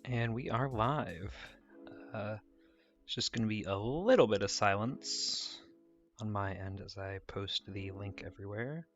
And we are live. It's just going to be a little bit of silence on my end as I post the link everywhere.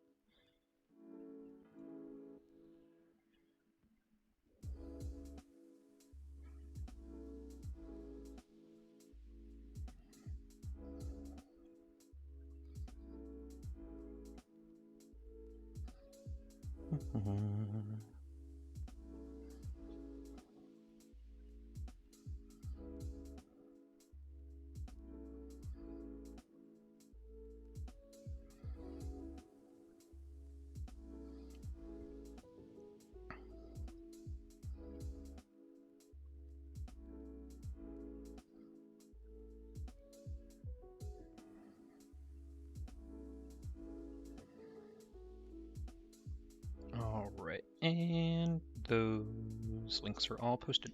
Alright, and those links are all posted.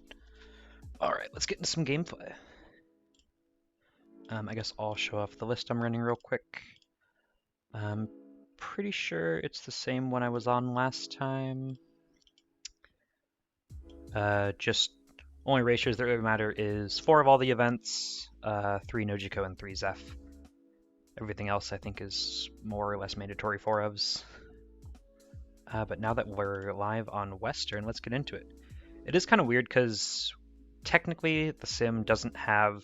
Alright, let's get into some gameplay. I guess I'll show off the list I'm running real quick. I'm pretty sure it's the same one I was on last time. Just only ratios that really matter is 4 of all the events, 3 Nojiko and 3 Zeph. Everything else I think is more or less mandatory 4-ofs. But now that we're live on Western, let's get into it. It is kind of weird because technically the sim doesn't have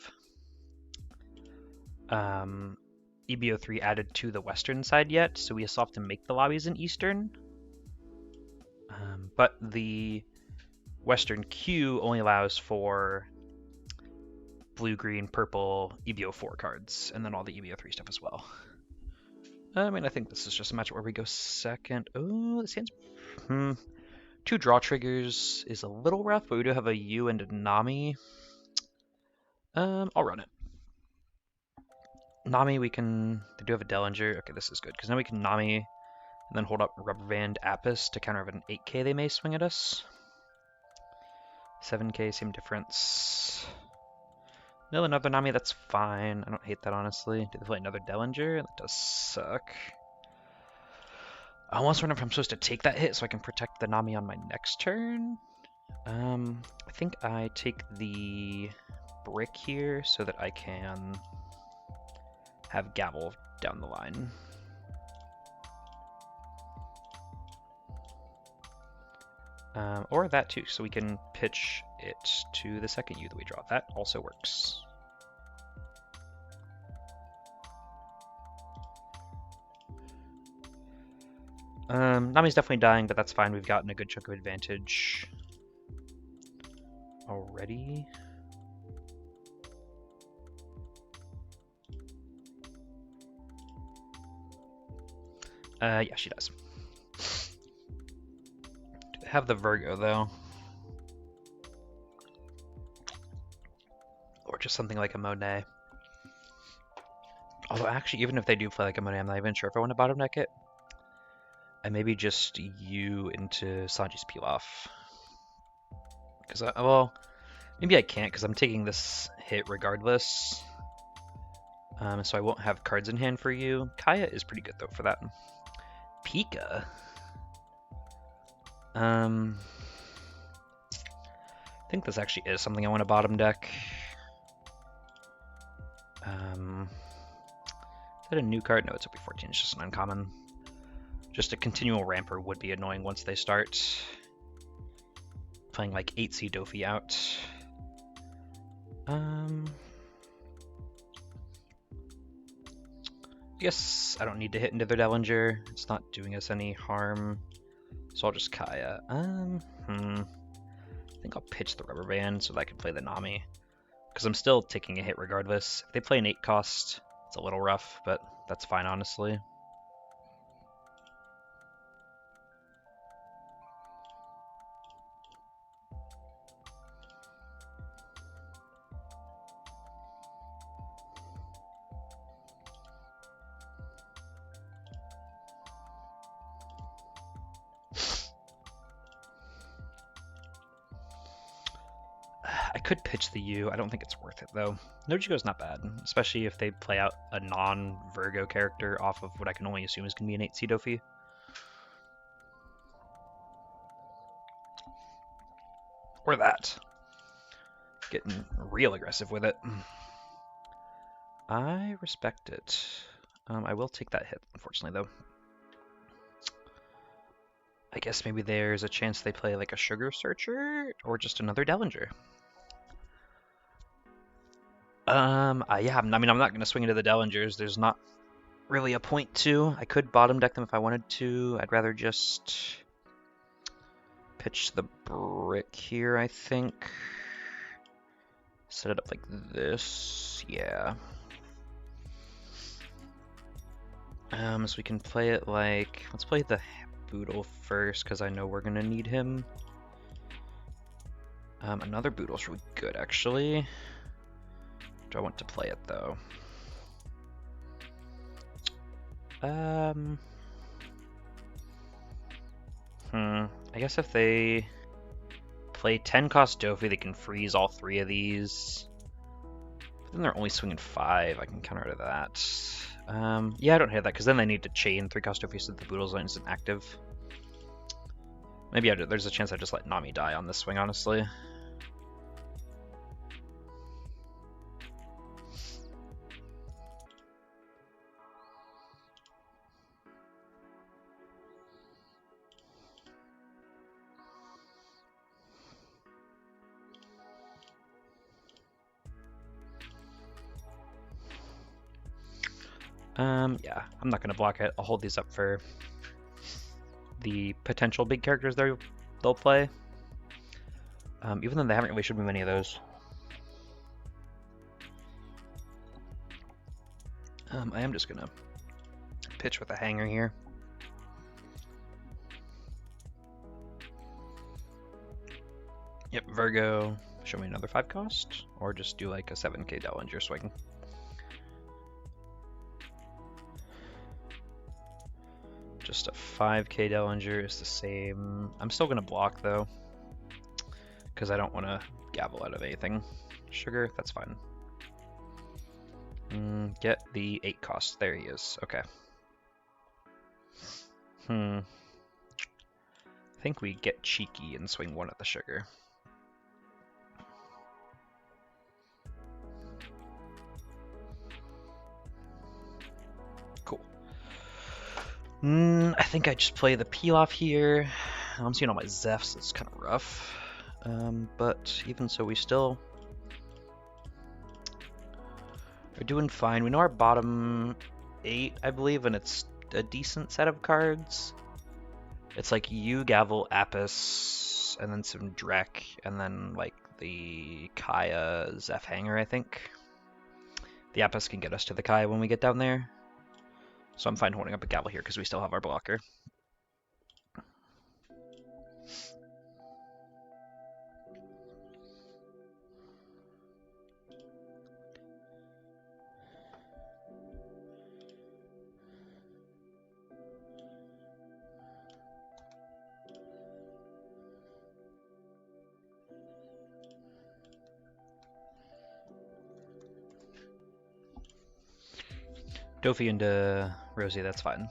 EB03 added to the Western side yet, so we still have to make the lobbies in Eastern. But the Western queue only allows for blue, green, purple EB04 cards, and then all the EB03 stuff as well. I mean, I think this is just a match where we go second. Oh, this hand's... 2 draw triggers is a little rough, but we do have a U and a Nami. I'll run it. Nami, we can... They do have a Dellinger. Okay, this is good, because now we can Nami and then hold up Rubber Band Apis to counter an 8k they may swing at us. 7k, same difference. No, another Nami, that's fine. I don't hate that, honestly. Did they play another Dellinger? That does suck. I almost wonder if I'm supposed to take that hit so I can protect the Nami on my next turn. I think I take the brick here so that I can have Gavel down the line. Or that too, so we can pitch it to the second U that we draw. That also works. Nami's definitely dying, but that's fine. We've gotten a good chunk of advantage already. Yeah, she does. Do they have the Virgo, though? Or just something like a Monet. Although, actually, even if they do play like a Monet, I'm not even sure if I want to bottom deck it. I maybe just U into Sanji's Pilaf. Because, well, maybe I can't because I'm taking this hit regardless. So I won't have cards in hand for you. Kaya is pretty good, though, for that. Pika? I think this actually is something I want to bottom deck. Is that a new card? No, it's OP14. It's just an uncommon. Just a continual ramper would be annoying once they start playing like 8C Dofi out. I guess I don't need to hit into their Dellinger. It's not doing us any harm. So I'll just Kaya. I think I'll pitch the Rubber Band so that I can play the Nami. Because I'm still taking a hit regardless. If they play an 8 cost, it's a little rough, but that's fine, honestly. I could pitch the U. I don't think it's worth it, though. Nojiko's not bad, especially if they play out a non-Virgo character off of what I can only assume is going to be an 8C Dofi. Or that. getting real aggressive with it. I respect it. I will take that hit, unfortunately, though. I guess maybe there's a chance they play like a Sugar Searcher or just another Dellinger. Yeah, I mean, I'm not going to swing into the Dellingers. There's not really a point to. I could bottom deck them if I wanted to. I'd rather just pitch the brick here, I think. Set it up like this. Yeah. So we can play it like... Let's play the Boodle first, because I know we're going to need him. Another Boodle's really good, actually. Do I want to play it, though? I guess if they play 10-cost Dofi, they can freeze all 3 of these. But then they're only swinging 5. I can counter to that. Yeah, I don't hate that, because then they need to chain 3-cost Dofi so that the Boodle's instant active. Maybe there's a chance I just let Nami die on this swing, honestly. Yeah, I'm not gonna block it. I'll hold these up for the potential big characters they'll play. Even though they haven't really showed me many of those. I am just gonna pitch with a hanger here. Yep, Virgo. Show me another 5-cost, or just do like a 7k Dellinger swing. Just a 5k Dellinger is the same. I'm still gonna block though, because I don't want to gavel out of anything. Sugar, that's fine. Get the 8-cost. There he is. Okay. I think we get cheeky and swing 1 at the Sugar. Cool. I think I just play the peel off here. I'm seeing all my Zephs. It's kind of rough. But even so, we still are doing fine. We know our bottom 8, I believe, and it's a decent set of cards. It's like you, Gavel, Apis, and then some Drek, and then like the Kaya Zeph Hanger, I think. The Apis can get us to the Kaya when we get down there. So I'm fine holding up a Gavel here because we still have our blocker. Dofi into Rosie, that's fine.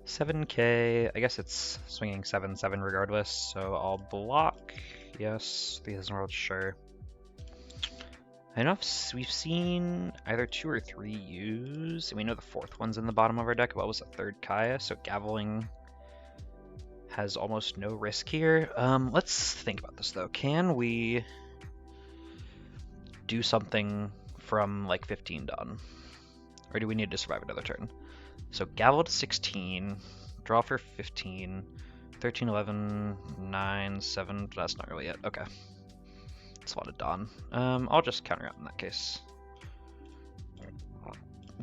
7k, I guess it's swinging 7/7 regardless, so I'll block. Yes, 3000 world, sure. I know we've seen either 2 or 3 use, and we know the 4th one's in the bottom of our deck. What was the 3rd Kaya? So gaveling has almost no risk here. Let's think about this though. Can we do something from like 15 done? Or do we need to survive another turn? So gavel to 16, draw for 15, 13, 11, 9, 7, that's not really it. Okay. That's a lot of Dawn. I'll just counter out in that case.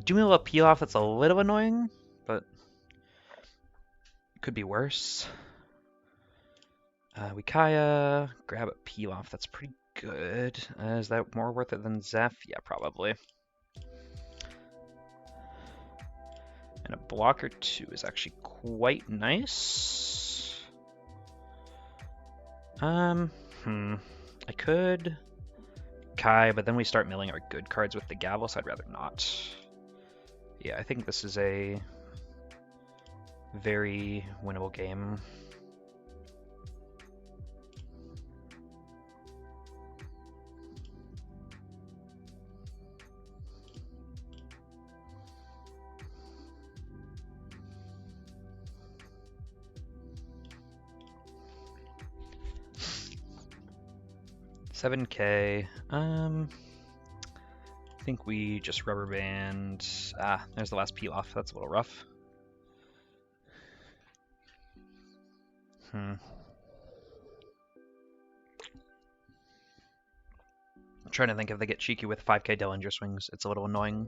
Doing a little peel off, that's a little annoying, but could be worse. We Kaya, grab a peel off, that's pretty good. Is that more worth it than Zeph? Yeah, probably. And a blocker 2 is actually quite nice. I could Kai, but then we start milling our good cards with the Gavel, so I'd rather not. Yeah, I think this is a very winnable game. 7K. I think we just rubber band. Ah, there's the last peel off. That's a little rough. I'm trying to think if they get cheeky with 5K Dellinger swings. It's a little annoying.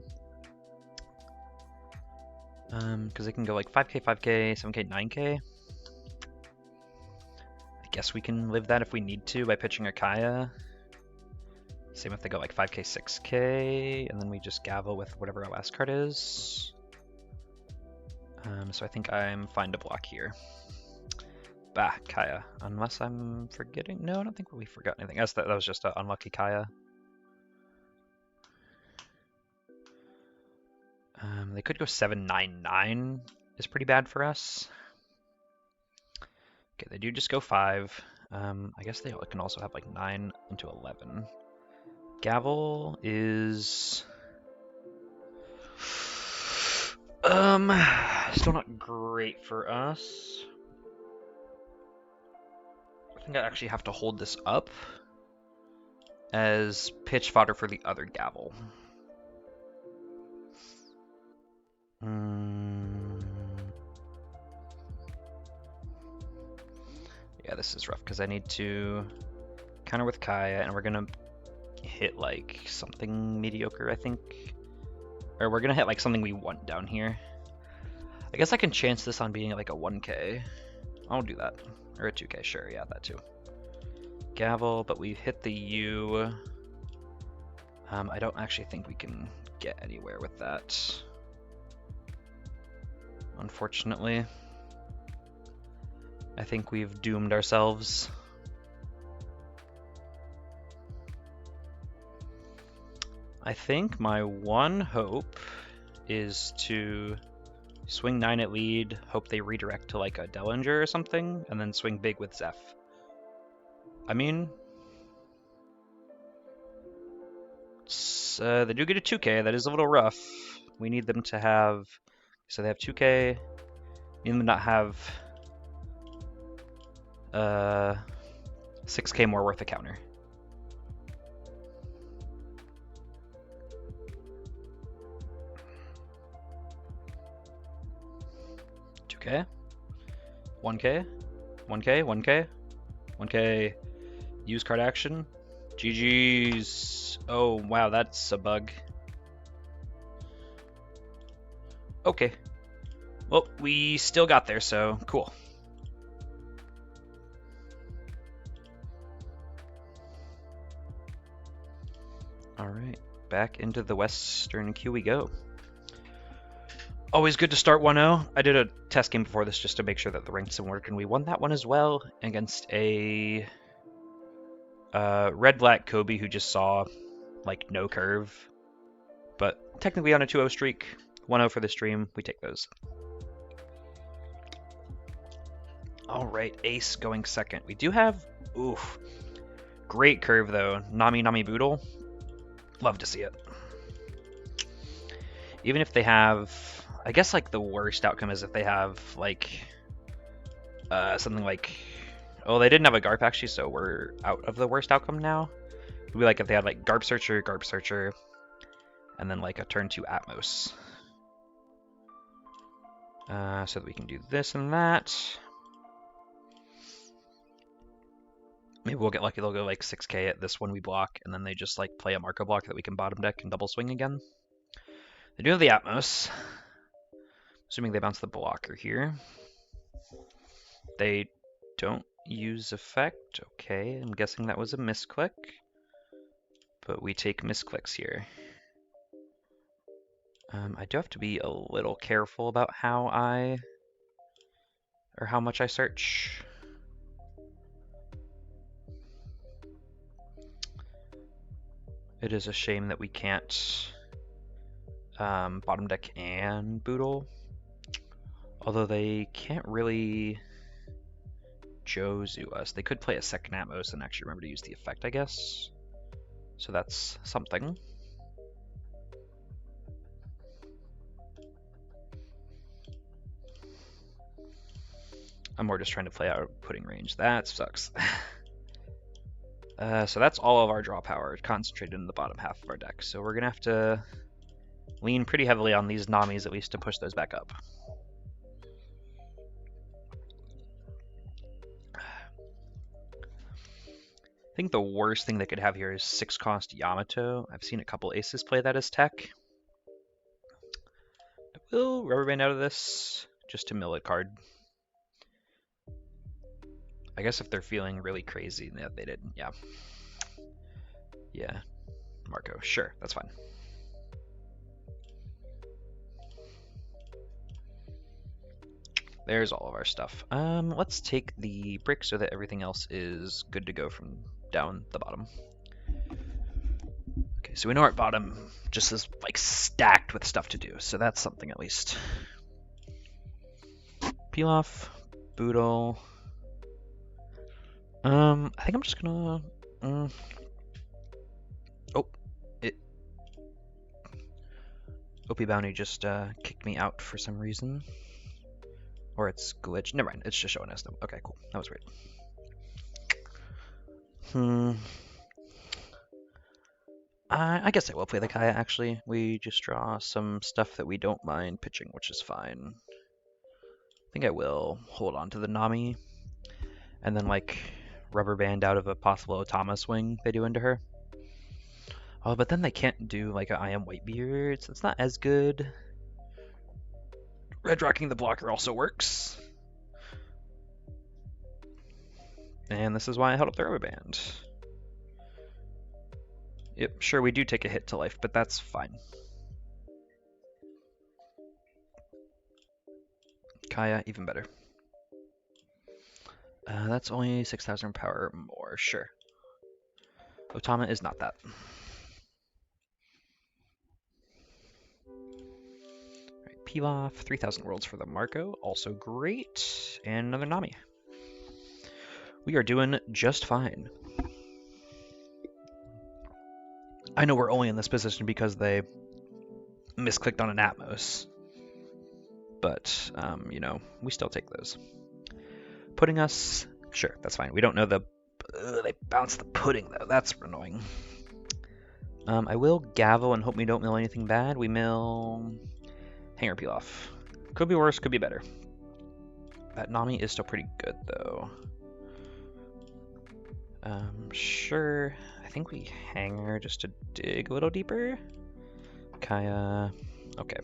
Because they can go like 5K, 5K, 7K, 9K. I guess we can live that if we need to by pitching a Kaya. Same if they go like 5K, 6K, and then we just gavel with whatever our last card is. So I think I'm fine to block here. Bah, Kaya. Unless I'm forgetting. No, I don't think we forgot anything. That was just an unlucky Kaya. They could go 7-9-9 is pretty bad for us. Okay, they do just go 5. I guess they can also have like 9 into 11. Gavel is still not great for us. I think I actually have to hold this up as pitch fodder for the other gavel. Yeah, this is rough because I need to counter with Kaya, and we're gonna hit like something mediocre, I think. Or we're gonna hit like something we want down here. I guess I can chance this on being like a 1K. I'll do that. Or a 2K, sure, yeah, that too. Gavel, but we hit the U. I don't actually think we can get anywhere with that, unfortunately. I think we've doomed ourselves. I think my one hope is to swing 9 at lead, hope they redirect to like a Dellinger or something, and then swing big with Zeph. I mean, they do get a 2K. That is a little rough. We need them to have, so they have 2K. We need them to not have 6K more worth of counter. Okay. 1K, 1K, 1K, 1K, use card action. GG's. Oh, wow, that's a bug. Okay. Well, we still got there, so cool. All right, back into the Western queue we go. Always good to start 1-0. I did a test game before this just to make sure that the ranks didn't work, and we won that one as well against a red-black Kobe who just saw like no curve, but technically on a 2-0 streak. 1-0 for the stream. We take those. All right, ace going second. We do have, oof, great curve though. Nami Boodle. Love to see it. Even if they have, I guess like the worst outcome is if they have like something like, oh, they didn't have a Garp actually, so we're out of the worst outcome now. It'd be like if they had like Garp Searcher, and then like a turn 2 Atmos. So that we can do this and that. Maybe we'll get lucky, they'll go like 6K at this one we block, and then they just like play a Marco block that we can bottom deck and double swing again. They do have the Atmos. Assuming they bounce the blocker here. They don't use effect. Okay, I'm guessing that was a misclick. But we take misclicks here. I do have to be a little careful about how much I search. It is a shame that we can't bottom deck and boodle. Although they can't really Jozu us. They could play a second Atmos and actually remember to use the effect, I guess. So that's something. I'm more just trying to play out putting range. That sucks. So that's all of our draw power concentrated in the bottom half of our deck. So we're going to have to lean pretty heavily on these Namis at least to push those back up. I think the worst thing they could have here is 6-cost Yamato. I've seen a couple aces play that as tech. I will rubber band out of this just to mill a card. I guess if they're feeling really crazy, yeah, they didn't. Yeah. Yeah. Marco. Sure, that's fine. There's all of our stuff. Let's take the brick so that everything else is good to go from down the bottom. Okay, so we know our bottom just is like stacked with stuff to do, so that's something at least. Peel off, boodle. I think I'm just gonna. Oh, OP Bounty just kicked me out for some reason. Or it's glitched. Never mind, it's just showing us them. Okay, cool. That was weird. I guess I will play the Kaya, actually. We just draw some stuff that we don't mind pitching, which is fine. I think I will hold on to the Nami. And then, like, rubber band out of a possible Otama swing they do into her. Oh, but then they can't do, like, I Am Whitebeard, so it's not as good. Red rocking the blocker also works. And this is why I held up the rubber band. Yep, sure, we do take a hit to life, but that's fine. Kaya, even better. That's only 6,000 power more, sure. Otama is not that. Right, peel off, 3,000 worlds for the Marco, also great. And another Nami. We are doing just fine. I know we're only in this position because they misclicked on an Atmos. But, you know, we still take those. Putting us, sure, that's fine. We don't know the, they bounced the pudding though, that's annoying. I will gavel and hope we don't mill anything bad. We mill hanger peel off. Could be worse, could be better. That Nami is still pretty good though. Sure, I think we hanger just to dig a little deeper. Kaya, okay.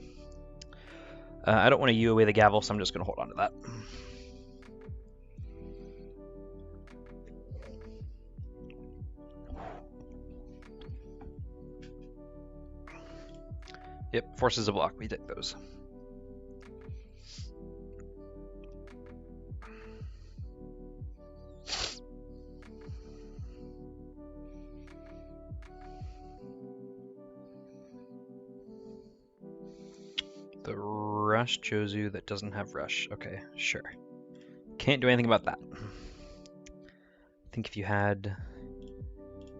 I don't want to U away the gavel, so I'm just going to hold on to that. Yep, forces a block. We take those. The Rush Jozu that doesn't have Rush. Okay, sure. Can't do anything about that. I think if you had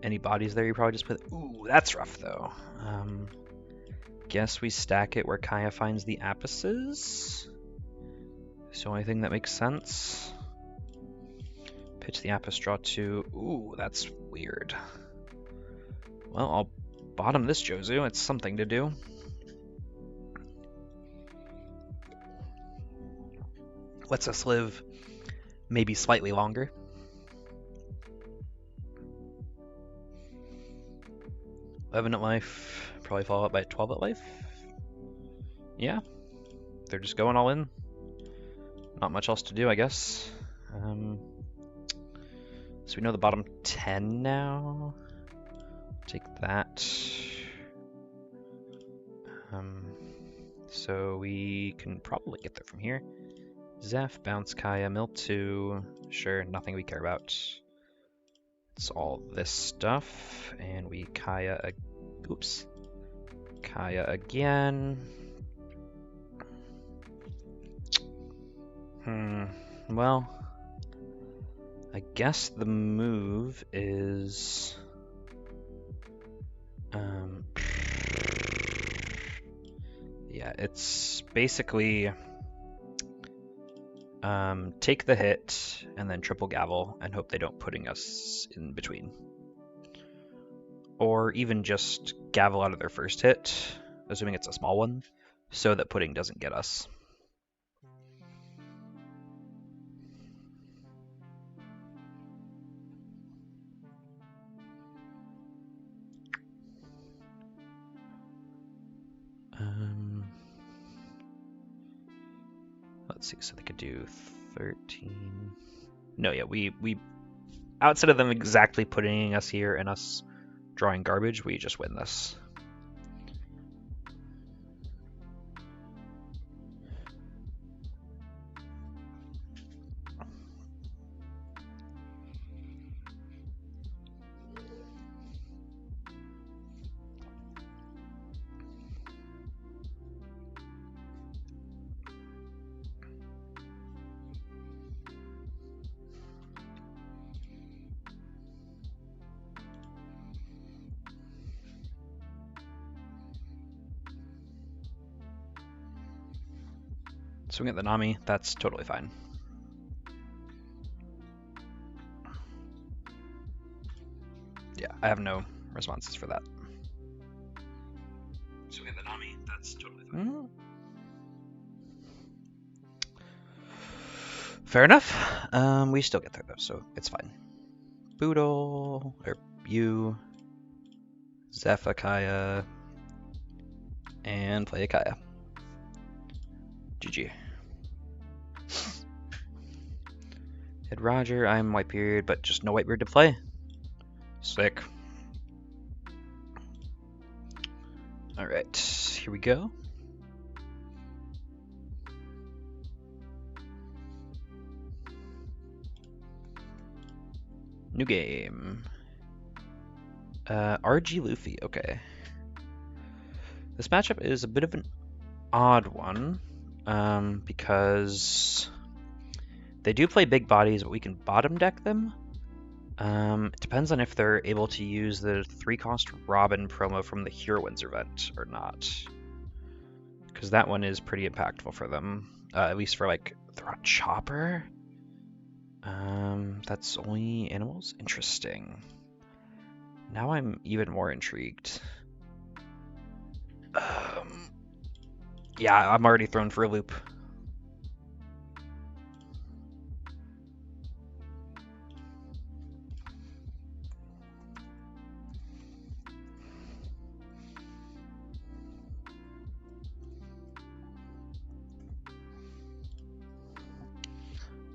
any bodies there, you probably just put. Ooh, that's rough though. Guess we stack it where Kaya finds the Apices. It's the only thing that makes sense. Pitch the Apis, draw 2. Ooh, that's weird. Well, I'll bottom this Jozu. It's something to do. Lets us live maybe slightly longer. $11 at life, probably follow up by 12 at life. Yeah, they're just going all in. Not much else to do, I guess. So we know the bottom 10 now. Take that. So we can probably get there from here. Zeph, bounce Kaya, mill 2. Sure, nothing we care about. It's all this stuff, and we Kaya, oops, Kaya again. Well, I guess the move is, yeah, it's basically take the hit and then triple gavel and hope they don't putting us in between. or even just gavel out of their first hit, assuming it's a small one, so that pudding doesn't get us. Let's see, so they could do 13. No, yeah, we outside of them exactly putting us here and us drawing garbage, we just win this. Swing at the Nami, that's totally fine. Yeah, I have no responses for that. Swing at the Nami, that's totally fine. Fair enough. We still get there though, so it's fine. Boodle, or you, Zephakaya, and play a Kaya. GG. Hit Roger, I'm Whitebeard, but just no Whitebeard to play. Sick. Alright, here we go. New game. RG Luffy, okay. This matchup is a bit of an odd one, because they do play big bodies, but we can bottom deck them. It depends on if they're able to use the 3-cost Robin promo from the Heroines event or not. Because that one is pretty impactful for them. At least for like Chopper. That's only animals? Interesting. Now I'm even more intrigued. Yeah, I'm already thrown for a loop.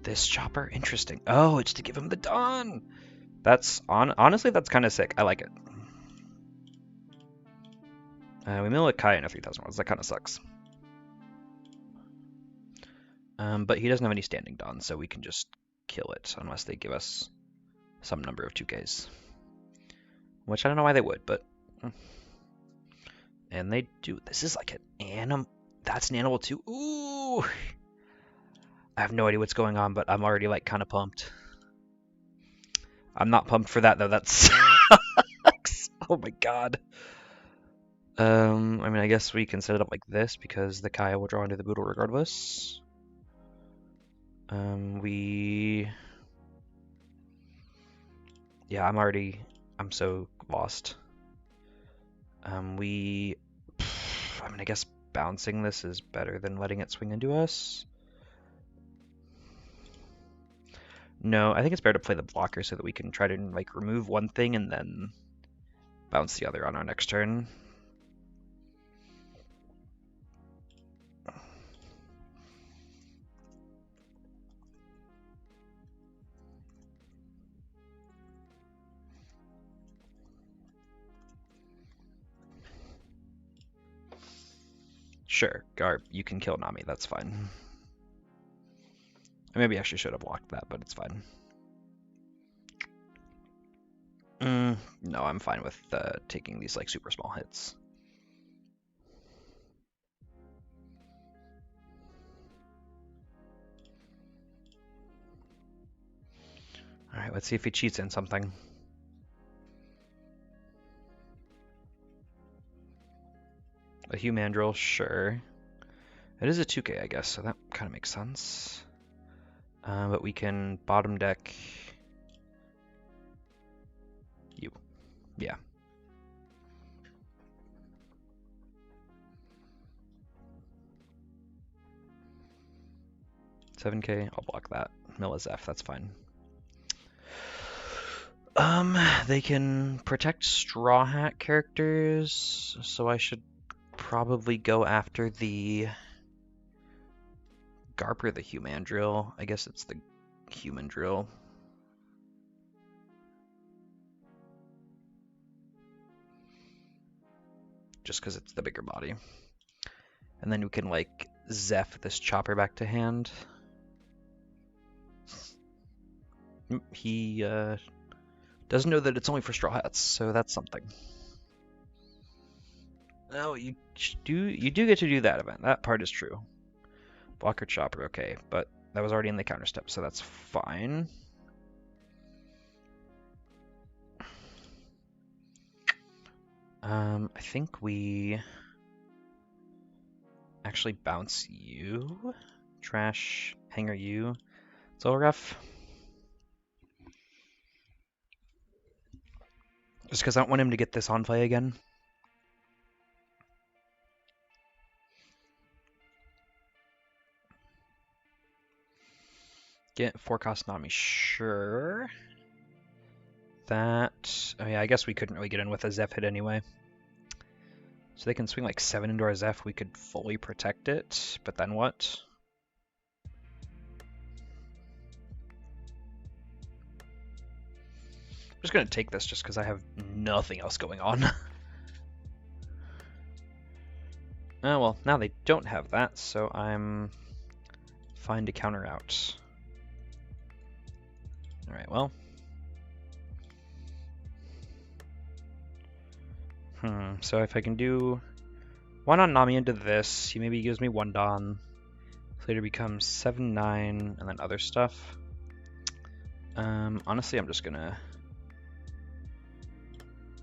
This Chopper, interesting. Oh, it's to give him the Dawn. That's honestly, that's kind of sick. I like it. We mill a Kai in a 3000 worlds. That kind of sucks. But he doesn't have any standing Dawn, so we can just kill it unless they give us some number of 2Ks. Which I don't know why they would, but... And they do. This is like an animal. That's an animal too. Ooh! I have no idea what's going on, but I'm already like kind of pumped. I'm not pumped for that though. That sucks. Oh my god. I mean, I guess we can set it up like this because the Kaya will draw into the Boodle regardless. Yeah, I'm so lost. I mean, I guess bouncing this is better than letting it swing into us. No, I think it's better to play the blocker so that we can try to like remove one thing and then bounce the other on our next turn. Sure, Garb, you can kill Nami, that's fine. I maybe actually should have blocked that, but it's fine. No, I'm fine with taking these like super small hits. Alright, let's see if he cheats in something. A Humandrill, sure. It is a 2K, I guess, so that kind of makes sense. But we can bottom deck you. Yeah. 7k, I'll block that. Mill is F, that's fine. They can protect Straw Hat characters, so I should probably go after the Garp or the Humandrill. I guess it's the Humandrill. Just because it's the bigger body. And then we can, like, Zeph this Chopper back to hand. He doesn't know that it's only for Straw Hats, so that's something. No, you do get to do that event. That part is true. Blocker Chopper, okay, but that was already in the counter step, so that's fine. I think we actually bounce you, trash, hanger you. It's all rough. Just because I don't want him to get this on play again. Get 4-cost Nami, sure. That, oh yeah, I guess we couldn't really get in with a Zeph hit anyway. So they can swing like 7 into our Zeph, we could fully protect it, but then what? I'm just gonna take this just because I have nothing else going on. Oh well, now they don't have that, so I'm fine to counter out. Alright, well. So if I can do one on Nami into this, he maybe gives me 1 Don. Later becomes 7-9, and then other stuff. Honestly, I'm just gonna...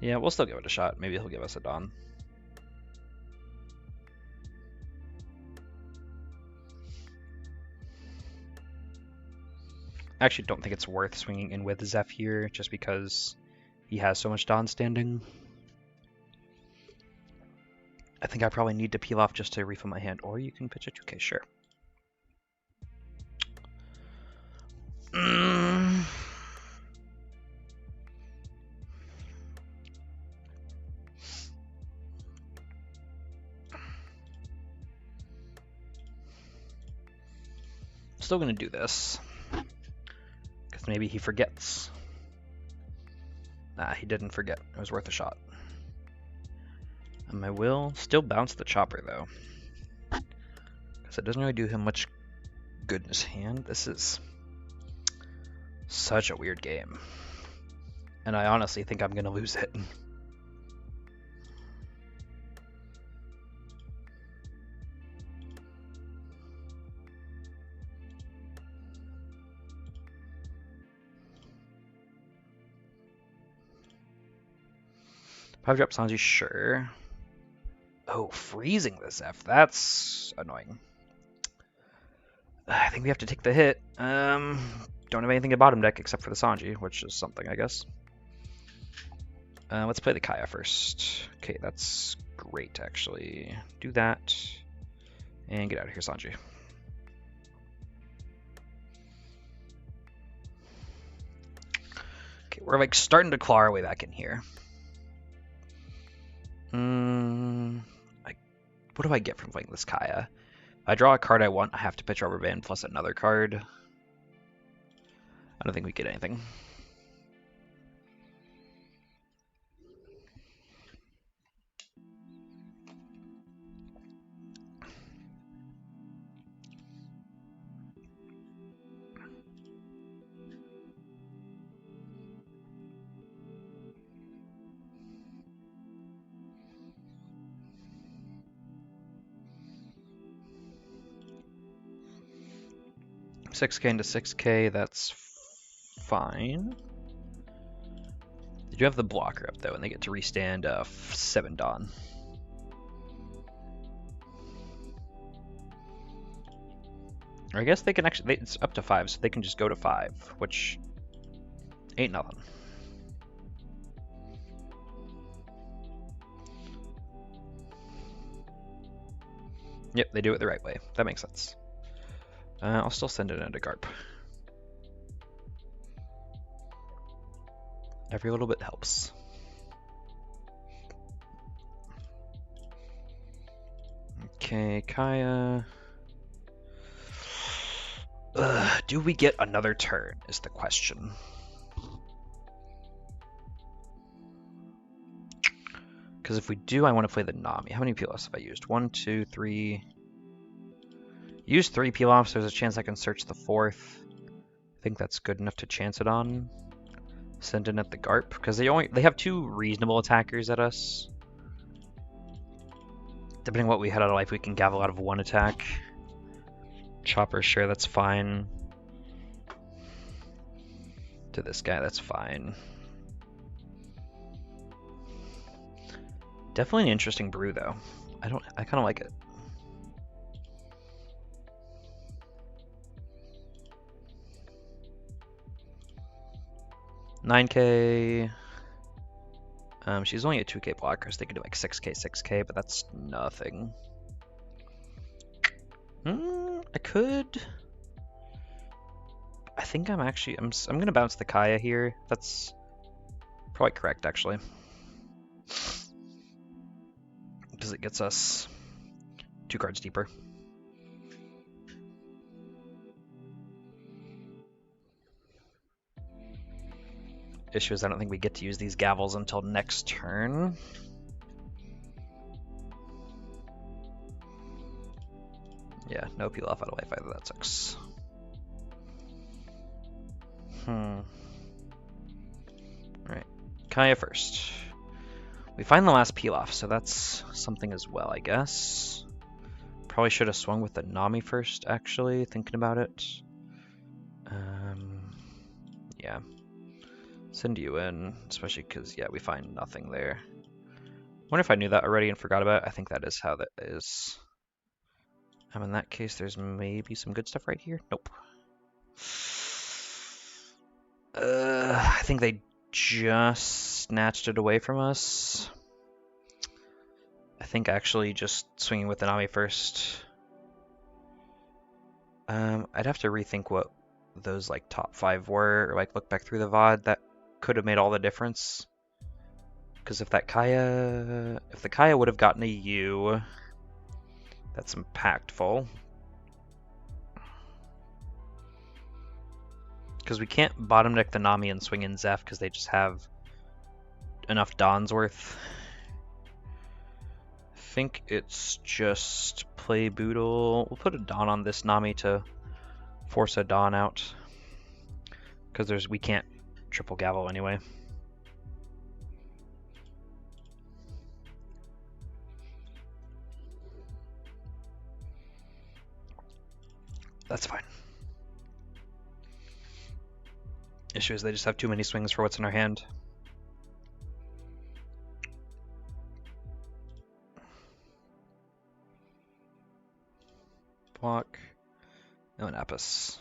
Yeah, we'll still give it a shot. Maybe he'll give us a Don. I actually don't think it's worth swinging in with Zeph here, just because he has so much Don standing. I think I probably need to peel off just to refill my hand, or you can pitch a 2k, sure. Still gonna do this, because maybe he forgets. Nah, he didn't forget. It was worth a shot. And I will still bounce the Chopper, though, because it doesn't really do him much good in his hand. This is such a weird game, and I honestly think I'm gonna lose it. Five drop Sanji, sure. Oh, freezing this F. That's annoying. I think we have to take the hit. Don't have anything in bottom deck except for the Sanji, which is something, I guess. Let's play the Kaya first. Okay, that's great, actually. Do that. And get out of here, Sanji. Okay, we're like starting to claw our way back in here. What do I get from playing this Kaya? If I draw a card I want, I have to pitch Rubber Band plus another card. I don't think we get anything. $6k into 6k, that's fine. They do have the blocker up though, and they get to restand 7 Dawn. Or I guess they can actually, it's up to 5, so they can just go to 5, which ain't nothing. Yep, they do it the right way. That makes sense. I'll still send it into Garp. Every little bit helps. Okay, Kaya. Do we get another turn is the question. Because if we do, I want to play the Nami. How many peel-offs have I used? 1, 2, 3. Use 3 peel-offs. There's a chance I can search the 4th. I think that's good enough to chance it on. Send in at the Garp, because they have 2 reasonable attackers at us. Depending on what we had out of life, we can gavel out of 1 attack. Chopper, sure, that's fine. To this guy, that's fine. Definitely an interesting brew, though. I kind of like it. $9K. She's only a 2K blocker, so they could do like 6K, 6K, but that's nothing. I could. I think I'm gonna bounce the Kaya here. That's probably correct, actually, because it gets us 2 cards deeper. Issue is I don't think we get to use these gavels until next turn. Yeah, no peel off out of life either. That sucks. Alright, Kaya first. We find the last peel off, so that's something as well, I guess. Probably should have swung with the Nami first, actually, thinking about it. Yeah. Send you in, especially because, yeah, we find nothing there. Wonder if I knew that already and forgot about it. I think that is how that is. In that case, there's maybe some good stuff right here. Nope. I think they just snatched it away from us. I think actually just swinging with the Nami first. I'd have to rethink what those like top 5 were, or like look back through the VOD. That could have made all the difference. Because if the Kaya would have gotten a U, that's impactful. Because we can't bottom deck the Nami and swing in Zeph because they just have enough Dawn's worth. I think it's just play Boodle. We'll put a Dawn on this Nami to force a Dawn out. Because we can't triple gavel anyway. That's fine. Issue is they just have too many swings for what's in our hand. Block. No Apis.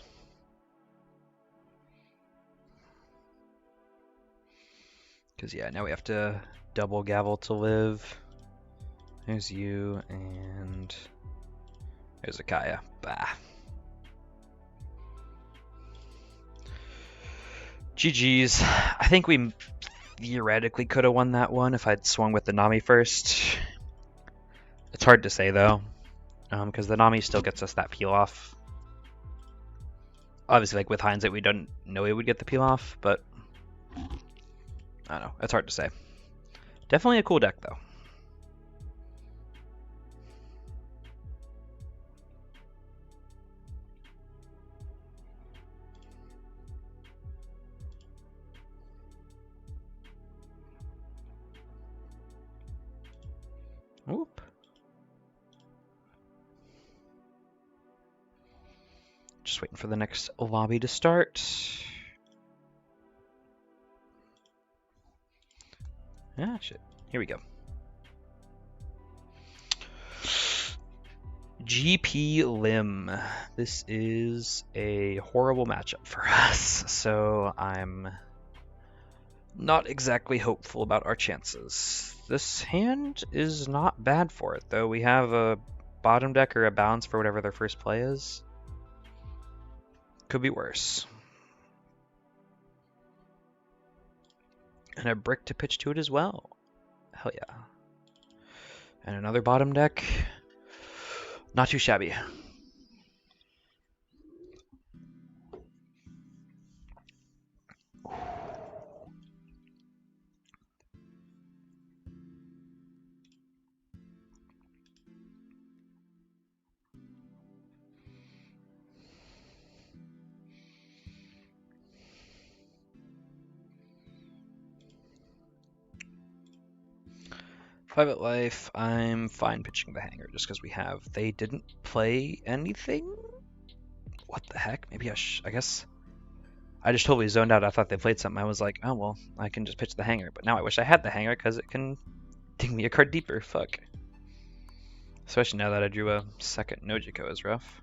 Because, yeah, now we have to double gavel to live. There's you, and there's a Kaya. Bah. GG's. I think we theoretically could have won that one if I'd swung with the Nami first. It's hard to say, though, because the Nami still gets us that peel off. Obviously, like with hindsight, we don't know we would get the peel off, but I don't know. It's hard to say. Definitely a cool deck, though. Whoop. Just waiting for the next lobby to start. Ah, shit. Here we go. GP Lim. This is a horrible matchup for us, so I'm not exactly hopeful about our chances. This hand is not bad for it, though. We have a bottom deck or a bounce for whatever their first play is. Could be worse. And a brick to pitch to it as well. Hell yeah. And another bottom deck. Not too shabby. Private Life, I'm fine pitching the hanger just because we have. They didn't play anything? What the heck? Maybe I guess I just totally zoned out. I thought they played something. I was like, oh well, I can just pitch the hanger. But now I wish I had the hanger because it can dig me a card deeper. Fuck. Especially now that I drew a second Nojiko is rough.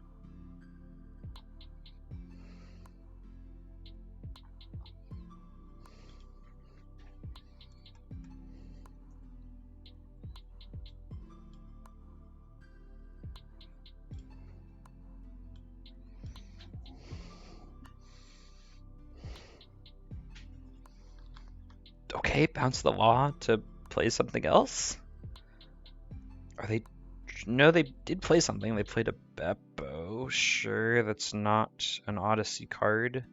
Okay, bounce the law to play something else? Are they... No, they did play something. They played a Beppo. Sure, that's not an Odyssey card.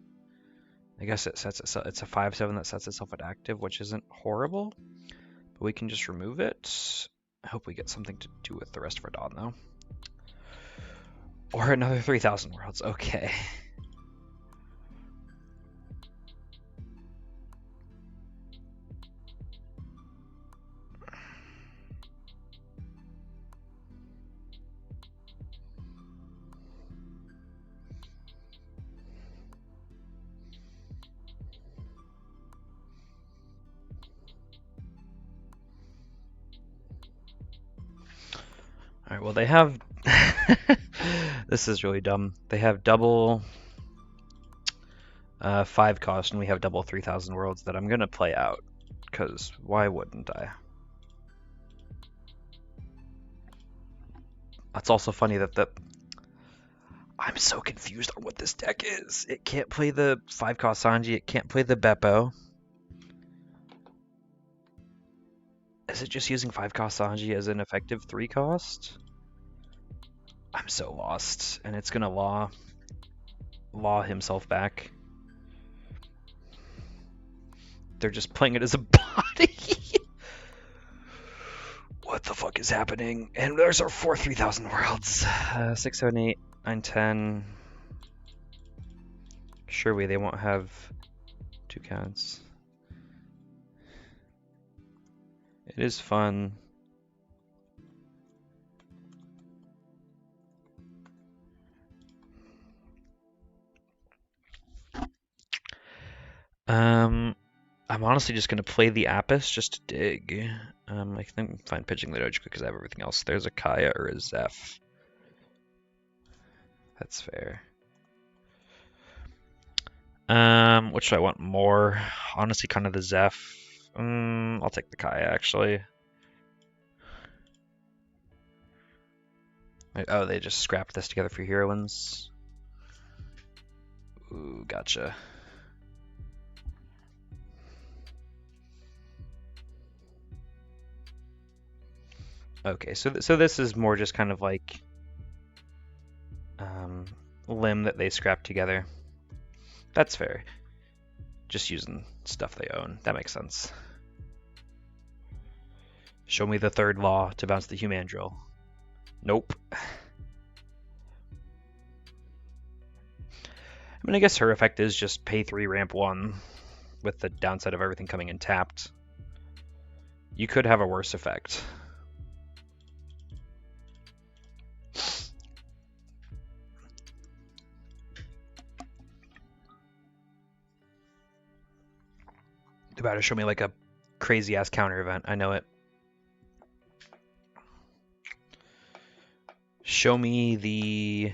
I guess it sets itself... It's a 5/7 that sets itself at active, which isn't horrible. But we can just remove it. I hope we get something to do with the rest of our Dawn, though. Or another 3,000 worlds. Okay. Alright, well they have... This is really dumb. They have double 5 cost and we have double 3,000 worlds that I'm going to play out. Because why wouldn't I? That's also funny that I'm so confused on what this deck is. It can't play the 5 cost Sanji. It can't play the Beppo. Is it just using 5 cost Sanji as an effective 3 cost? I'm so lost, and it's gonna law himself back. They're just playing it as a body. What the fuck is happening? And there's our 4 3,000 worlds. 6, 7, 8, 9, 10. Surely they won't have 2 counts. It is fun. I'm honestly just gonna play the Apis just to dig. I think I'm fine pitching the Doge because I have everything else. There's a Kaya or a Zeph. That's fair. Which do I want more? Honestly, kind of the Zeph. I'll take the Kaya actually. Oh, they just scrapped this together for Heroines. Ooh, gotcha. Okay, so this is more just kind of like limb that they scrapped together. That's fair. Just using stuff they own. That makes sense. Show me the 3rd law to bounce the Humandrill. Nope. I mean, I guess her effect is just pay 3, ramp 1, with the downside of everything coming in tapped. You could have a worse effect. They're about to show me like a crazy ass counter event. I know it. Show me the...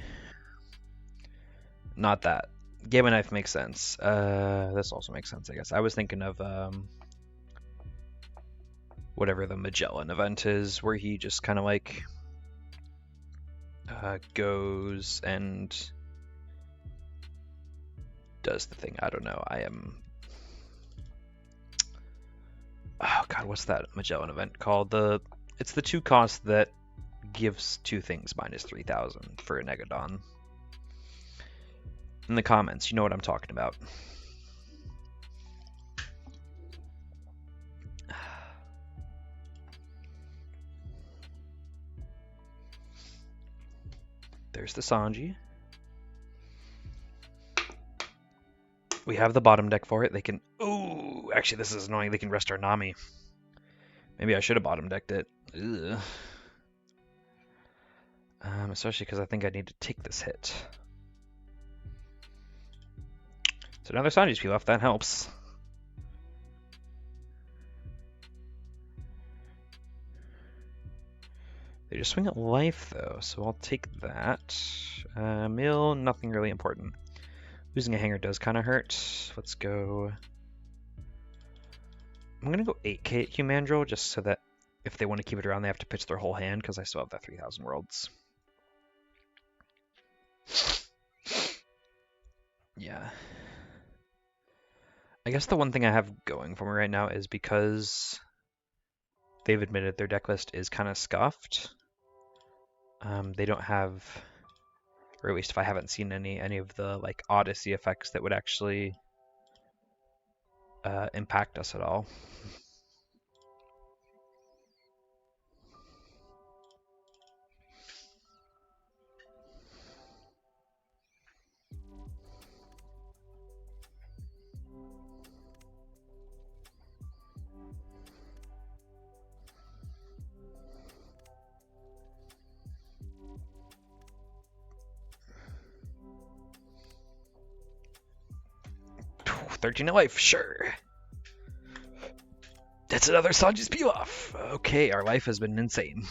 Not that. Gamma Knife makes sense. This also makes sense, I guess. I was thinking of whatever the Magellan event is, where he just kind of like goes and does the thing. I don't know. I am... Oh god, what's that Magellan event called? It's the 2 cost that gives 2 things minus 3,000 for a Negadon. In the comments, you know what I'm talking about. There's the Sanji. We have the bottom deck for it. They can... Ooh, actually, this is annoying. They can rest our Nami. Maybe I should have bottom decked it. Ugh. Especially because I think I need to take this hit. So now there's Sanji's P left. That helps. They just swing at life, though, so I'll take that. Mill, nothing really important. Losing a hanger does kind of hurt. Let's go... I'm going to go 8k at Humandrel, just so that if they want to keep it around, they have to pitch their whole hand, because I still have that 3,000 worlds. Yeah. I guess the one thing I have going for me right now is because they've admitted their deck list is kind of scuffed. They don't have, or at least if I haven't seen any of the like Odyssey effects that would actually impact us at all. Ooh, 13 to life, sure. That's another Sanji's Pilaf. Okay, our life has been insane.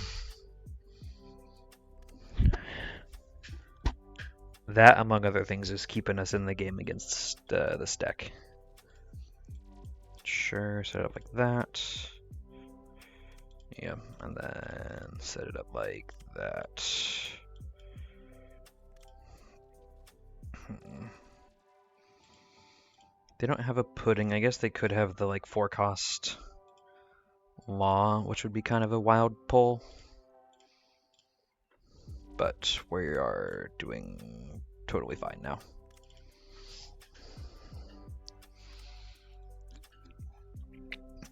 That, among other things, is keeping us in the game against this deck. Sure, set it up like that. Yeah, and then set it up like that. They don't have a pudding. I guess they could have the like 4-cost Law, which would be kind of a wild pull. But we are doing totally fine now.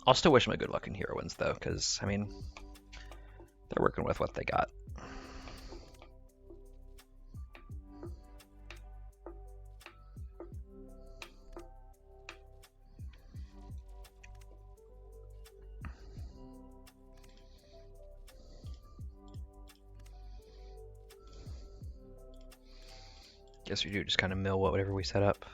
I'll still wish them good luck in Heroines, though, because, I mean, they're working with what they got. Guess we do just kind of mill whatever we set up.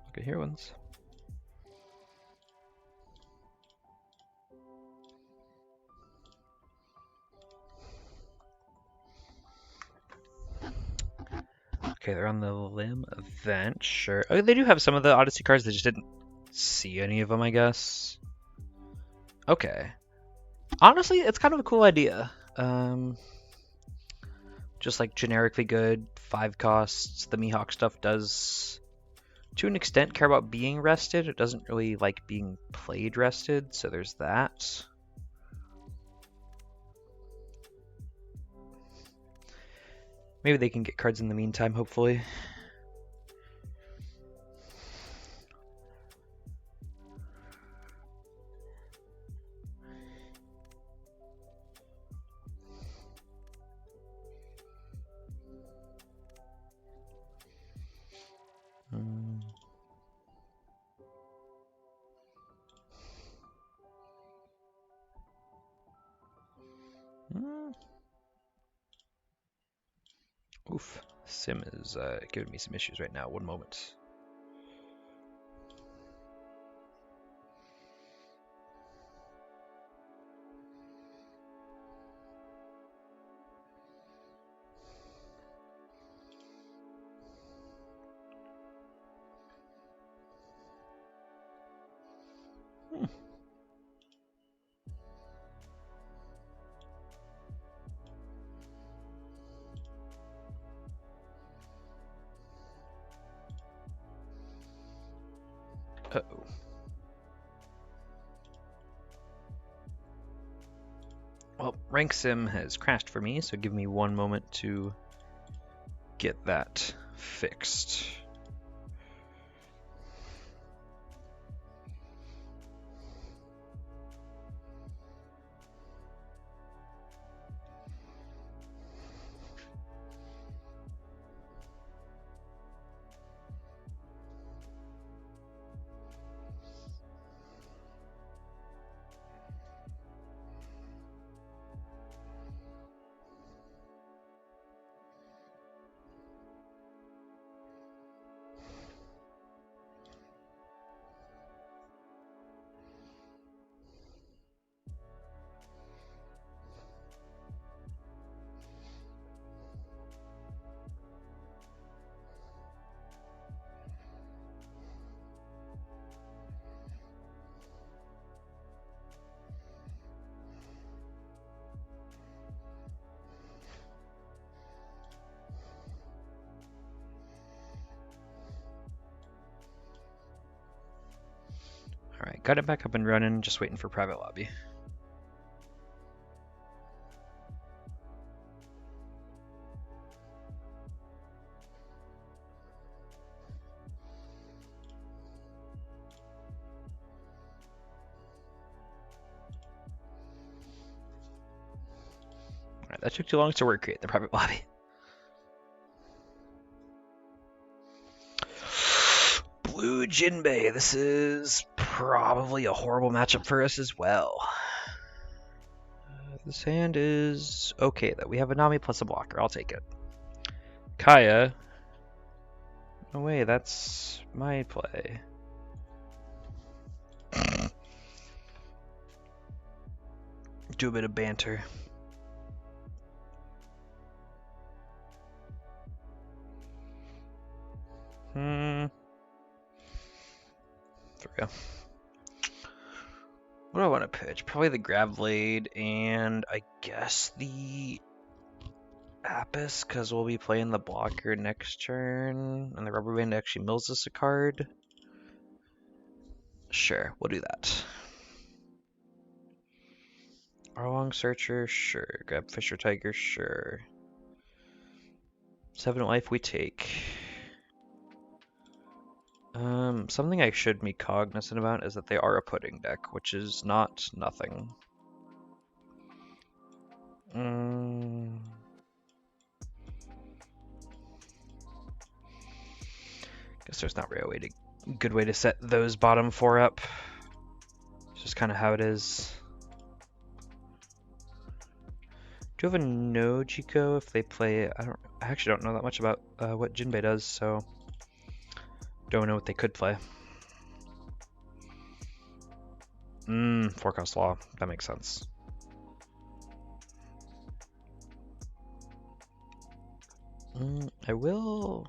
Look at Heroines. Okay, they're on the limb event, sure. Oh, they do have some of the Odyssey cards, they just didn't see any of them, I guess. Okay. Honestly, it's kind of a cool idea. Just like generically good, 5 costs. The Mihawk stuff does, to an extent, care about being rested. It doesn't really like being played rested, so there's that. Maybe they can get cards in the meantime, hopefully. Oof, Sim is giving me some issues right now. One moment. Rank sim has crashed for me, so give me one moment to get that fixed. Alright, got it back up and running, just waiting for private lobby. Alright, that took too long to recreate the private lobby. Blue Jinbei, this is probably a horrible matchup for us as well. This hand is okay though. We have a Nami plus a blocker, I'll take it. Kaya. No way, that's my play. Do a bit of banter. There we go. What do I want to pitch? Probably the Grab Blade and I guess the Apis, because we'll be playing the blocker next turn, and the Rubber Band actually mills us a card. Sure, we'll do that. Arlong Searcher, sure. Grab Fisher Tiger, sure. 7 life we take. Something I should be cognizant about is that they are a pudding deck, which is not nothing. Guess there's not really a good way to set those bottom 4 up. It's just kind of how it is. Do you have a Nojiko if they play? I actually don't know that much about what Jinbei does, so don't know what they could play. Forecast Law. That makes sense. I will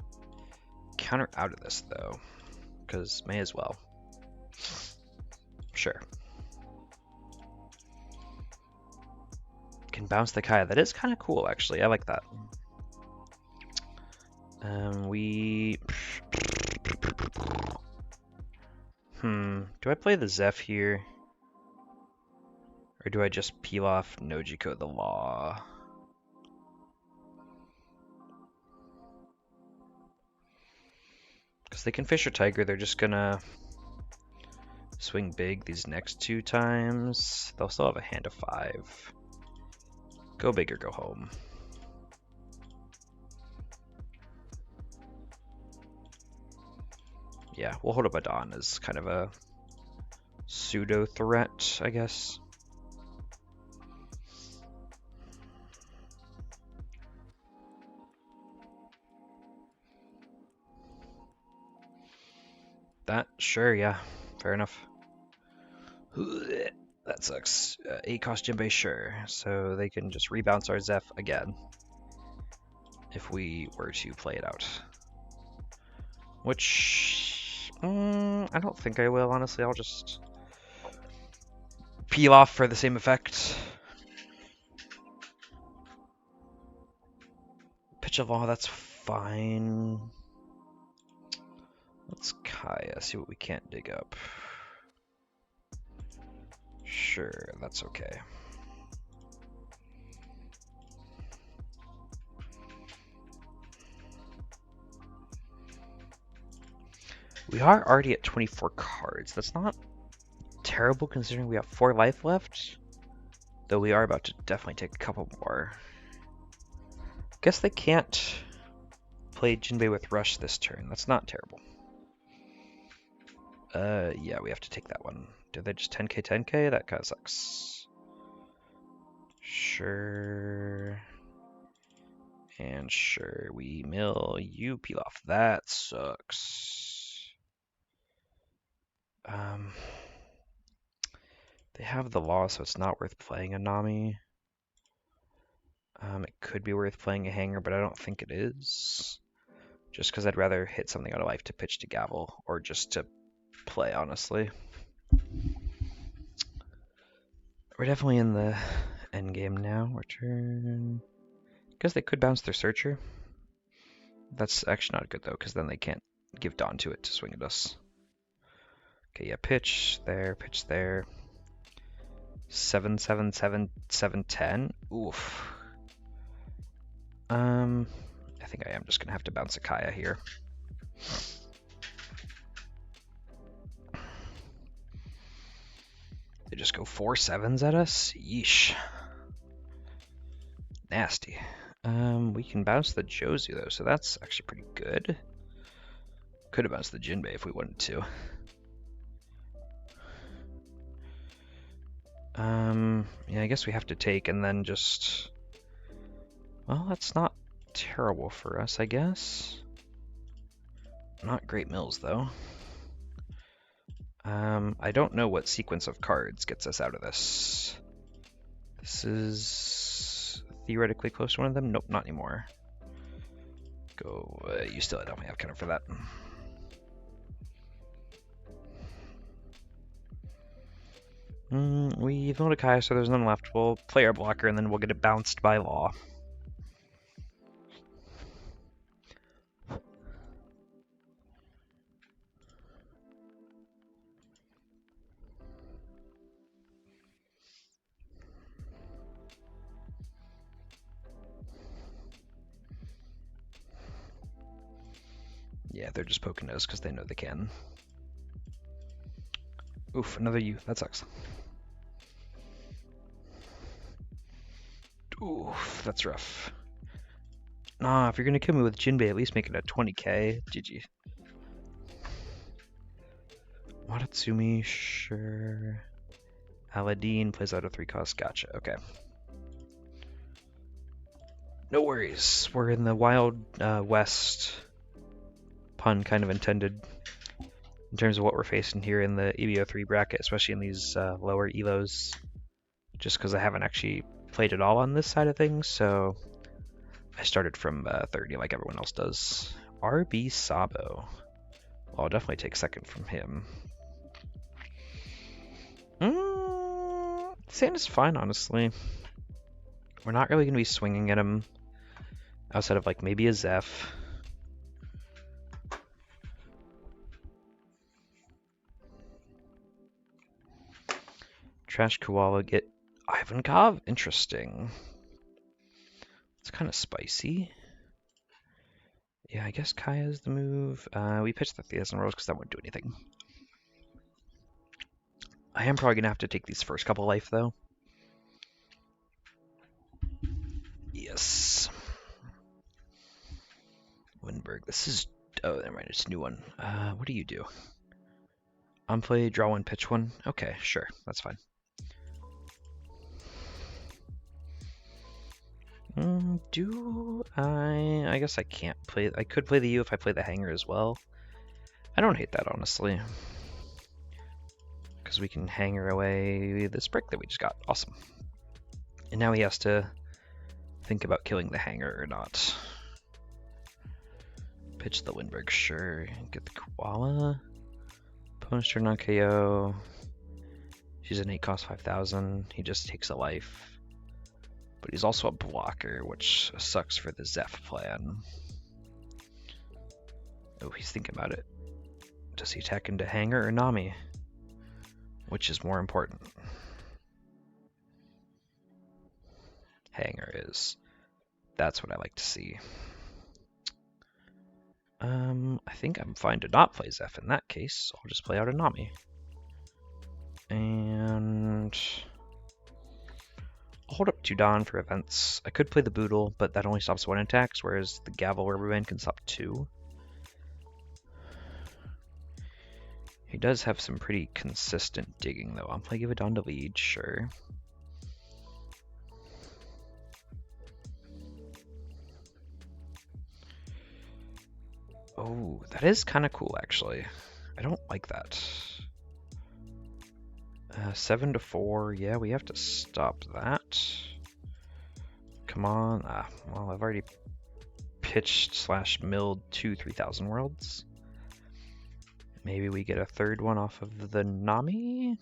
counter out of this though, because may as well. Sure. Can bounce the Kaya. That is kind of cool, actually. I like that. Do I play the Zeph here? Or do I just peel off Nojiko the Law? Because they can Fisher Tiger, they're just gonna swing big these next 2 times. They'll still have a hand of 5. Go big or go home. Yeah, we'll hold up a Dawn as kind of a pseudo threat, I guess. That, sure, yeah, fair enough. That sucks. 8 cost Jinbei, sure. So they can just rebounce our Zeph again if we were to play it out. Which, I don't think I will, honestly. I'll just peel off for the same effect. Pitch of Law, that's fine. Let's Kaya, see what we can't dig up. Sure, that's okay. We are already at 24 cards. That's not terrible considering we have 4 life left. Though we are about to definitely take a couple more. Guess they can't play Jinbei with Rush this turn. That's not terrible. Yeah, we have to take that one. Did they just 10k 10k? That kind of sucks. Sure. And sure, we mill, you peel off. That sucks. They have the law, so it's not worth playing a Nami. It could be worth playing a hanger, but I don't think it is. Just because I'd rather hit something out of life to pitch to gavel, or just to play, honestly. We're definitely in the end game now. Return. Because they could bounce their Searcher. That's actually not good, though, because then they can't give Dawn to it to swing at us. Okay, yeah, pitch there. 7, 7, 7, 7, 10. Oof. I think I am just gonna have to bounce a Kaya here. They just go 4 7s at us? Yeesh. Nasty. We can bounce the Jozu though, so that's actually pretty good. Could have bounced the Jinbei if we wanted to. Yeah, I guess we have to take and then just... Well, that's not terrible for us, I guess. Not great mills, though. I don't know what sequence of cards gets us out of this. This is theoretically close to one of them. Nope, not anymore. Go, you still don't have counter for that. We've milled a Kaya, so there's none left. We'll play our blocker, and then we'll get it bounced by law. Yeah, they're just poking us because they know they can. Oof, another U. That sucks. Oof, that's rough. Nah, if you're gonna kill me with Jinbei, at least make it at 20k. GG. Watatsumi, sure. Aladdin plays out of 3 cost. Gotcha, okay. No worries. We're in the Wild West. Pun kind of intended. In terms of what we're facing here in the EB03 bracket, especially in these lower elos. Just because I haven't actually played at all on this side of things, so I started from 30 like everyone else does. RB Sabo. Well, I'll definitely take second from him. Santa's fine, honestly. We're not really going to be swinging at him outside of like maybe a Zeph. Trash Koala, get Ivankov? Interesting. It's kind of spicy. Yeah, I guess Kaya's the move. We pitched the Theas and Rose because that wouldn't do anything. I am probably going to have to take these first couple life, though. Yes. Winberg, this is... Oh, never mind, it's a new one. What do you do? Unplay, draw one, pitch one? Okay, sure, that's fine. Do I guess I can't play... I could play the U if I play the hanger as well. I don't hate that, honestly. Because we can hanger away this brick that we just got. Awesome. And now he has to think about killing the hanger or not. Pitch the Winberg, sure. Get the Koala. Opponent's turn on KO. She's an 8 cost 5,000. He just takes a life. But he's also a blocker, which sucks for the Zeph plan. Oh, he's thinking about it. Does he attack into Hanger or Nami? Which is more important? Hanger is. That's what I like to see. I think I'm fine to not play Zeph in that case. I'll just play out a Nami. And I'll hold up 2 Dawn for events. I could play the Boodle, but that only stops 1 attacks, whereas the Gavel Rubberband can stop 2. He does have some pretty consistent digging, though. I'm gonna give it Dawn to lead, sure. Oh, that is kind of cool, actually. I don't like that. 7 to 4. Yeah, we have to stop that. Come on. Well, I've already pitched / milled 2 3000 worlds. Maybe we get a 3rd one off of the Nami?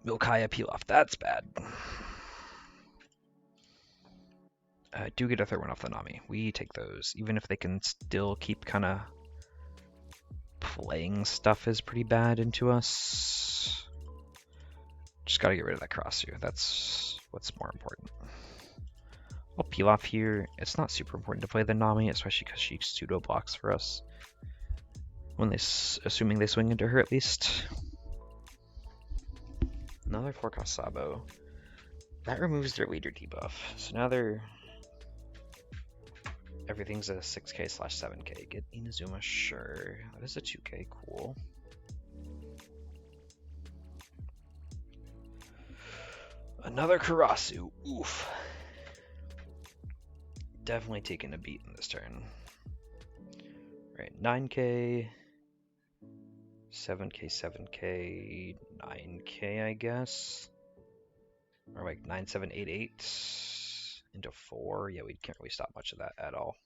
Milkaya peel off. That's bad. Do get a 3rd one off the Nami. We take those, even if they can still keep kind of playing stuff is pretty bad into us. Just gotta get rid of that cross-view. That's what's more important. I'll peel off here. It's not super important to play the Nami, especially because she pseudo blocks for us. When they, assuming they swing into her at least. Another 4-cost Sabo. That removes their leader debuff. So now they're... Everything's a 6k / 7k. Get Inazuma, sure. That is a 2k, cool. Another Karasu, oof. Definitely taking a beat in this turn. Right, 9k, 7k, 7k, 9k, I guess. Or like 9, 7, 8, 8 into 4. Yeah, we can't really stop much of that at all.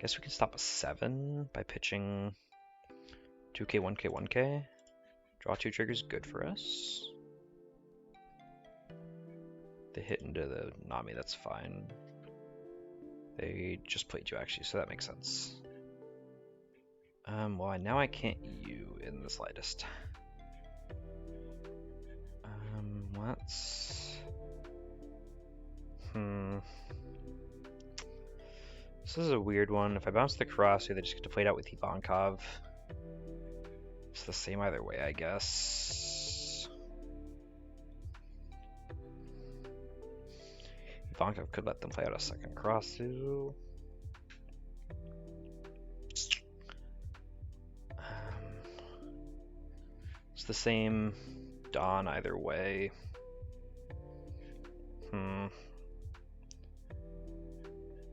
Guess we can stop a 7 by pitching 2k, 1k, 1k. Draw 2 triggers, good for us. They hit into the Nami, that's fine. They just played you actually, so that makes sense. Well, now I can't U in the slightest. Let's... This is a weird one. If I bounce the Karasu, they just get to play it out with Ivankov. It's the same either way, I guess. Ivankov could let them play out a 2nd Karasu. It's the same Dawn either way.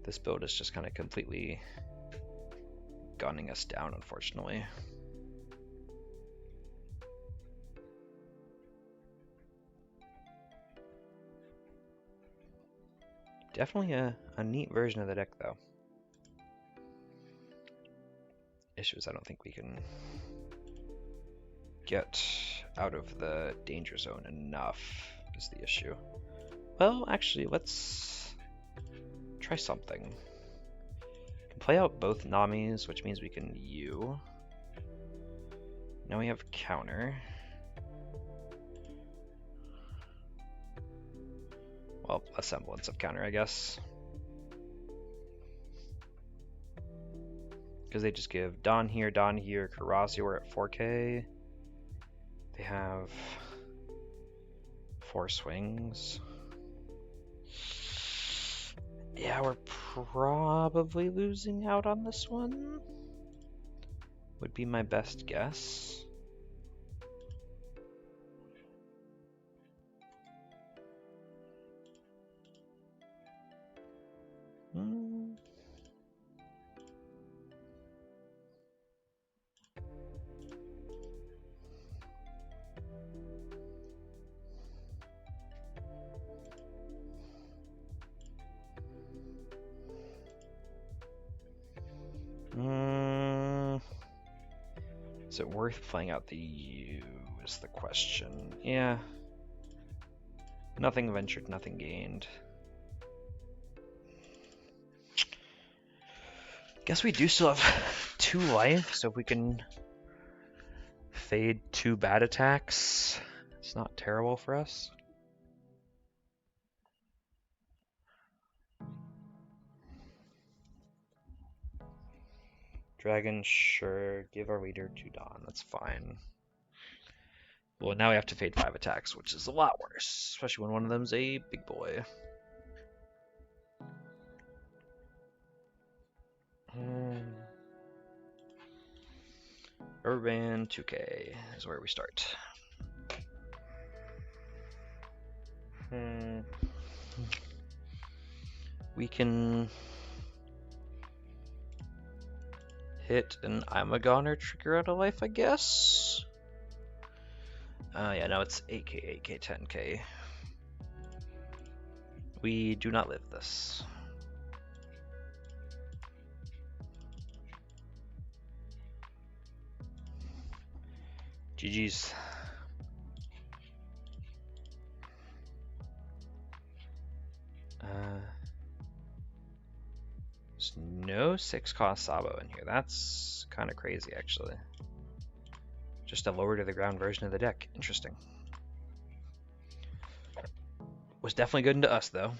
This build is just kind of completely gunning us down, unfortunately. Definitely a neat version of the deck, though. Issues I don't think we can get out of the danger zone enough is the issue. Well, actually, let's try something. We can play out both Namis, which means we can U. Now we have counter. Well, a semblance of counter, I guess. Because they just give Dawn here, Karasu, we're at 4k. They have 4 swings. Yeah, we're probably losing out on this one. Would be my best guess. Is it worth playing out the U is the question. Yeah. Nothing ventured, nothing gained. Guess we do still have 2 life, so if we can fade 2 bad attacks, it's not terrible for us. Dragon, sure. Give our leader to Dawn. That's fine. Well, now we have to fade 5 attacks, which is a lot worse, especially when one of them's a big boy. Rubber Band 2K is where we start. We can hit an I'm a goner trigger out of life, I guess. Yeah, no, it's 8K, 8K, 10K. We do not live this. GG's. There's no 6-cost Sabo in here. That's kind of crazy, actually. Just a lower to the ground version of the deck. Interesting. Was definitely good into us, though.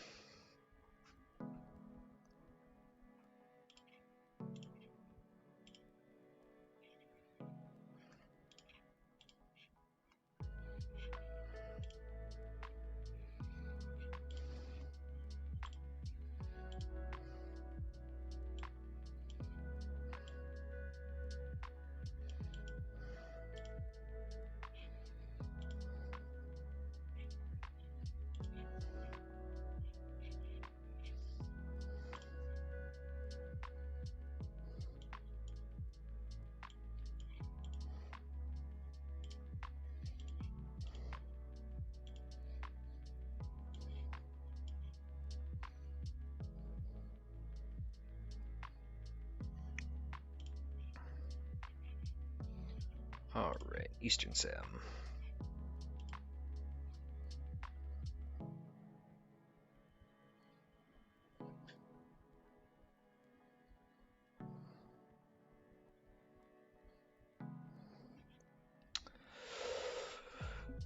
Alright, Eastern Sam.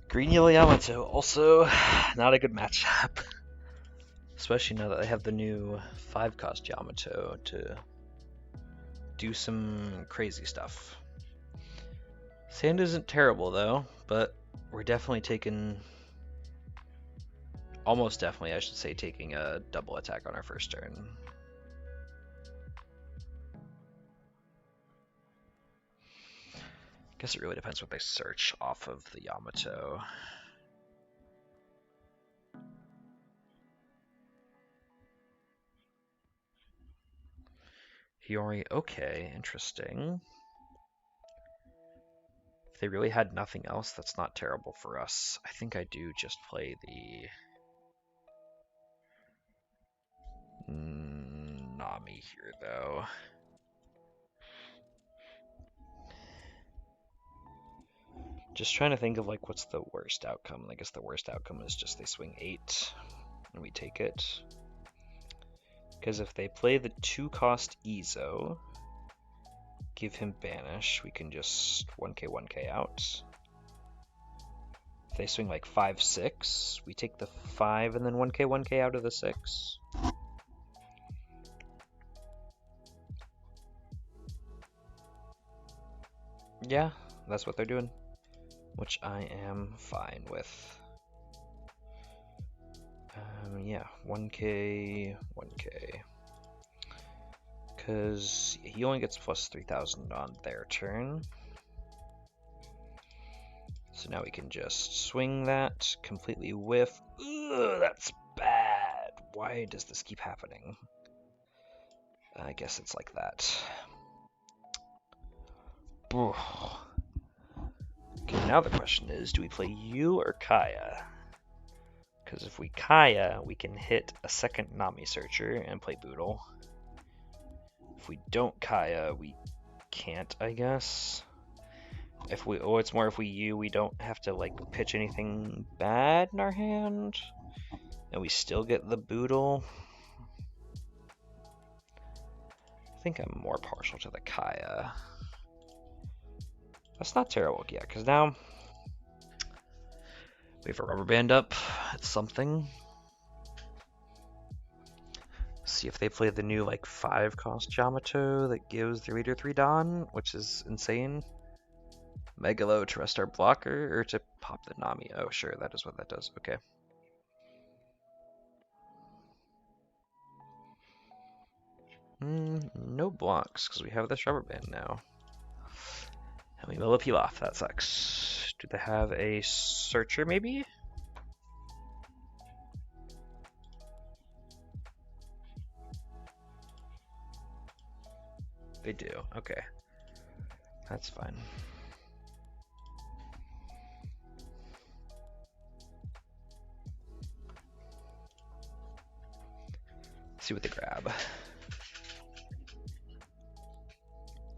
Green Yellow Yamato, also not a good matchup. Especially now that they have the new 5-cost Yamato to do some crazy stuff. Sand isn't terrible though, but we're definitely taking, almost definitely I should say, taking a double attack on our first turn. Guess it really depends what they search off of the Yamato. Hiyori, okay, interesting. If they really had nothing else, that's not terrible for us. I think I do just play the Nami here, though. Just trying to think of like what's the worst outcome. I guess the worst outcome is just they swing 8 and we take it. Because if they play the 2-cost Ezo, give him banish, we can just 1k 1k out. If they swing like 5-6, we take the 5 and then 1k 1k out of the 6. Yeah, that's what they're doing, which I am fine with. Yeah, 1k, 1k. Because he only gets plus 3,000 on their turn. So now we can just swing that, completely whiff. Ugh, that's bad. Why does this keep happening? I guess it's like that. Okay, now the question is, do we play you or Kaya? Because if we Kaya, we can hit a second Nami Searcher and play Boodle. If we don't Kaya, we can't, I guess. If we, oh, it's more if we U, we don't have to like pitch anything bad in our hand, and we still get the Boodle. I think I'm more partial to the Kaya. That's not terrible, yeah, because now we have a rubber band up. It's something. see if they play the new like 5-cost Yamato that gives the EB03 Dawn, which is insane. Megalo to rest our blocker or to pop the Nami. Oh, sure, that is what that does. Okay. No blocks because we have this rubber band now. And we mill a peel off. That sucks. Do they have a searcher maybe? They do. Okay. That's fine. Let's see what they grab.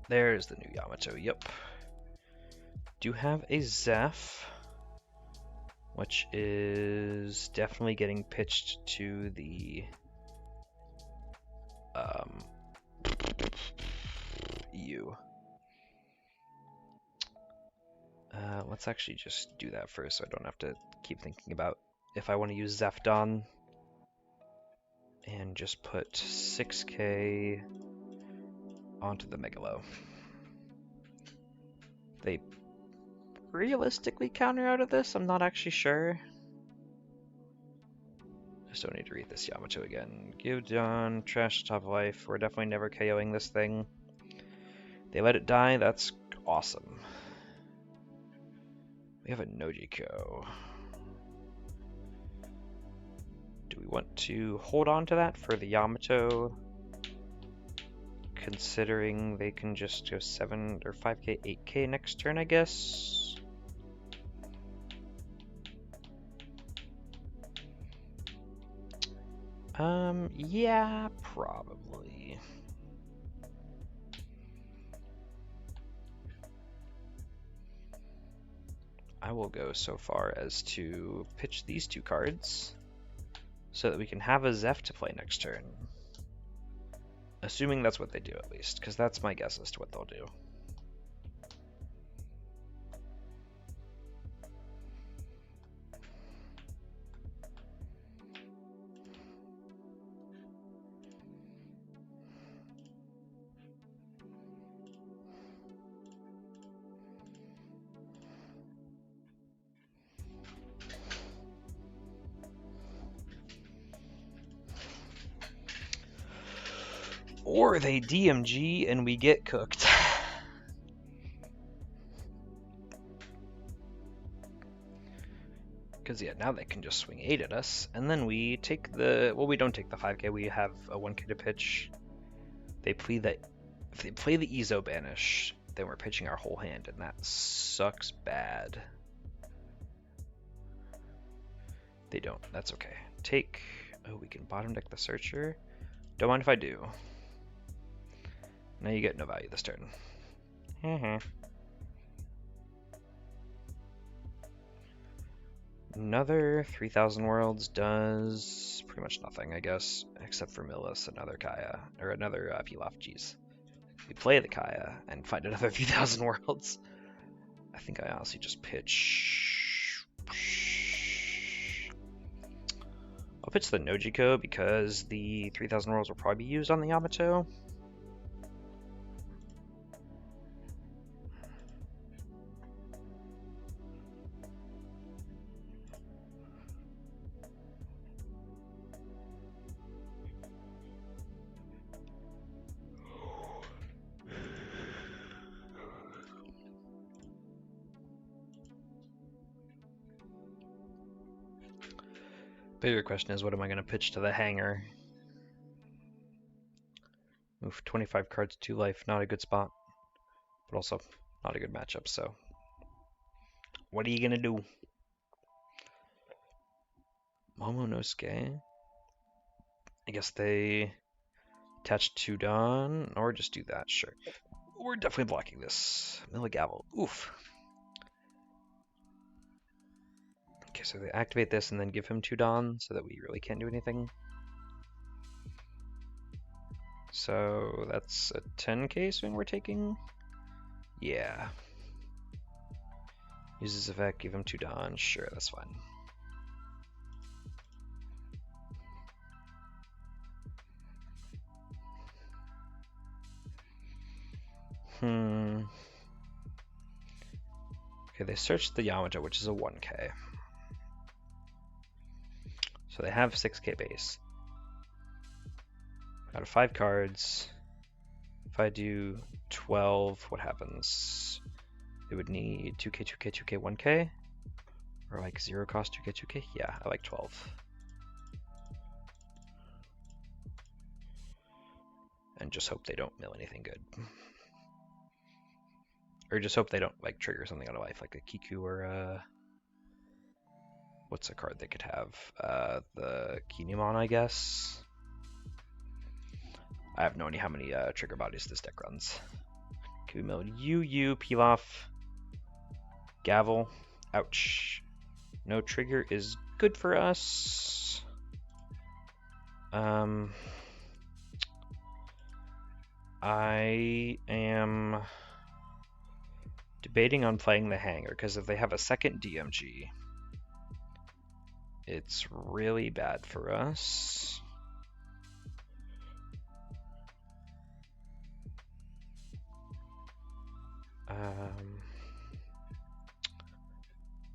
There's the new Yamato. Yep. Do have a Zeph, which is definitely getting pitched to the EU. Let's actually just do that first so I don't have to keep thinking about if I want to use Zephdawn. And just put 6k onto the Megalo. They realistically counter out of this? I'm not actually sure. Just don't need to read this Yamato again. Give Dawn, trash top life. We're definitely never KOing this thing. They let it die, that's awesome. We have a Nojiko. Do we want to hold on to that for the Yamato? Considering they can just go 7 or 5k, 8k next turn, I guess. Yeah, probably. I will go so far as to pitch these 2 cards so that we can have a Zeph to play next turn. Assuming that's what they do at least, because that's my guess as to what they'll do. Or they DMG and we get cooked. Because yeah, now they can just swing 8 at us, and then we take the, well, we don't take the 5k, we have a 1k to pitch. They play the, if they play the Ezo Banish, then we're pitching our whole hand, and that sucks bad. They don't, that's okay. Take, oh, we can bottom deck the Searcher. Don't mind if I do. Now you get no value this turn. Another 3,000 Worlds does pretty much nothing, I guess, except for Millis, another Kaya, or another Pilaf. Jeez. We play the Kaya and find another 3,000 Worlds. I think I honestly just pitch. I'll pitch the Nojiko because the 3,000 Worlds will probably be used on the Yamato. Bigger question is, what am I going to pitch to the hangar? Move 25 cards to life, not a good spot, but also not a good matchup, so what are you going to do? Momonosuke? I guess they attach 2 Dawn, or just do that, sure. We're definitely blocking this. Milligavel, oof. Okay, so they activate this and then give him 2 Dawn so that we really can't do anything. So that's a 10k swing we're taking? Yeah. Uses effect, give him 2 Dawn, sure, that's fine. Okay, they searched the Yamato, which is a 1K. So they have 6K base. Out of 5 cards, if I do 12, what happens? It would need 2K, 2K, 2K, 1K? Or like 0 cost 2K, 2K? Yeah, I like 12. And just hope they don't mill anything good. Or just hope they don't like trigger something out of life, like a Kiku or what's a card they could have? The Kinemon, I guess. I have no idea how many trigger bodies this deck runs. Can we mill Yu, Pilaf, Gavel? Ouch. No trigger is good for us. I am debating on playing the Hanger, because if they have a second DMG, it's really bad for us.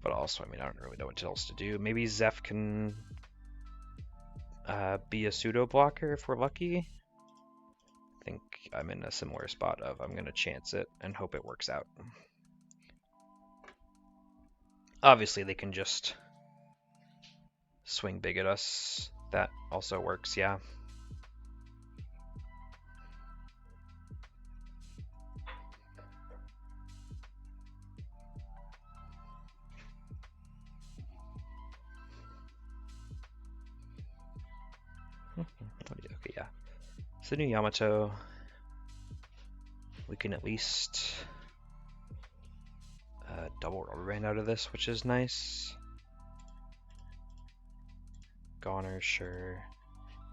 But also, I mean, I don't really know what else to do. Maybe Zeph can be a pseudo blocker if we're lucky. I think I'm in a similar spot of I'm going to chance it and hope it works out. Obviously, they can just swing big at us. That also works, yeah. Okay, yeah. So new Yamato, we can at least double rubber band out of this, which is nice. Goner, sure.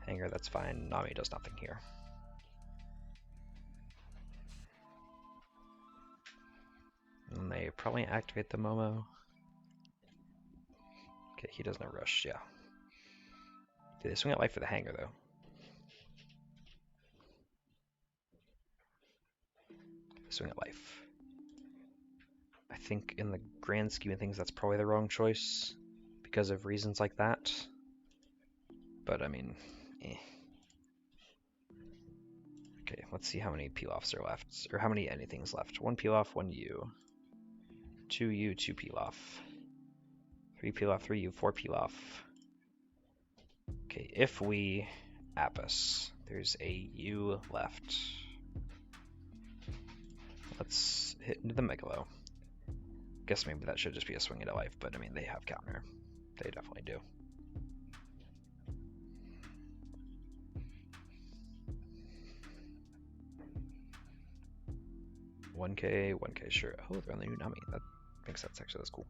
Hanger, that's fine. Nami does nothing here. And they probably activate the Momo. Okay, he doesn't rush, yeah. Okay, they swing at life for the Hanger, though. They swing at life. I think in the grand scheme of things, that's probably the wrong choice because of reasons like that. But I mean, eh. Okay, let's see how many Pilafs are left, or how many anything's left. 1 Pilaf, 1 U. 2 U, 2 Pilaf. 3 Pilaf, 3 U, 4 Pilaf. Okay, if we Apis, there's a U left. Let's hit into the Megalo. Guess maybe that should just be a swing into life, but I mean, they have counter. They definitely do. One K, sure. Oh, they're on the new Nami. That makes sense, actually. That's cool.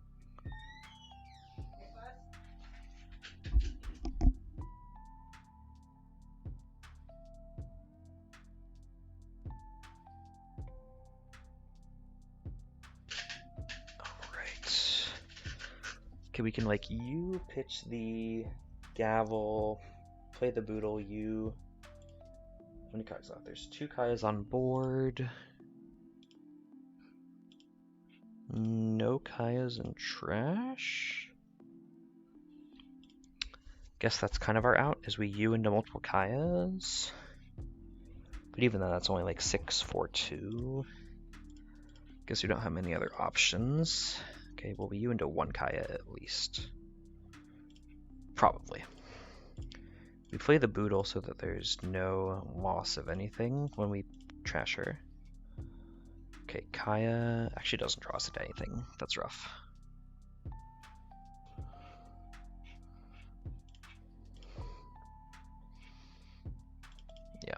Alright. Okay, we can, like, you pitch the Gavel, play the Boodle, you. How many cards left? There's 2 Kayas on board. No Kayas in trash. Guess that's kind of our out, is we U into multiple Kayas. But even then, that's only like 6, 4, 2. Guess we don't have many other options. Okay, well, we U into 1 Kaya at least. Probably. We play the Boodle so that there's no loss of anything when we trash her. Okay, Kaya actually doesn't draw us into anything. That's rough. Yeah.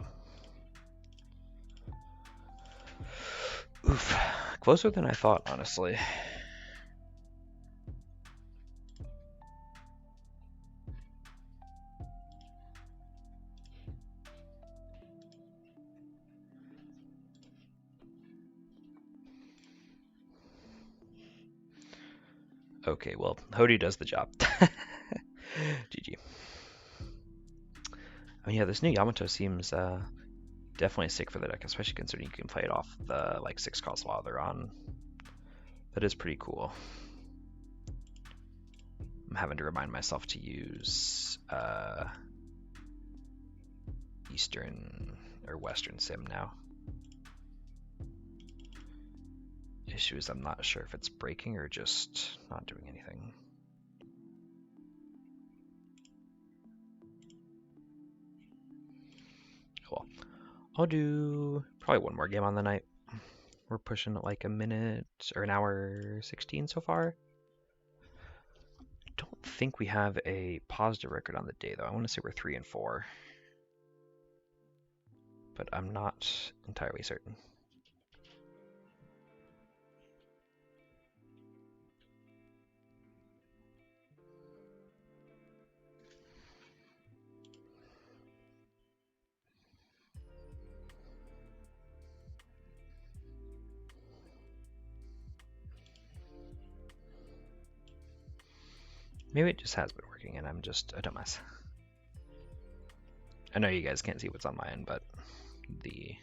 Oof. Closer than I thought, honestly. Okay, well, Hody does the job. GG. I mean, yeah, this new Yamato seems Definitely sick for the deck, especially considering you can play it off the like 6-cost while they're on. That is pretty cool. I'm having to remind myself to use Eastern or Western Sim now. Issue is I'm not sure if it's breaking or just not doing anything. Cool. I'll do probably one more game on the night. We're pushing at like a minute or an hour 16 so far. Don't think we have a positive record on the day though. I want to say we're 3 and 4, but I'm not entirely certain. Maybe it just has been working and I'm just a dumbass. I know you guys can't see what's on my end, but the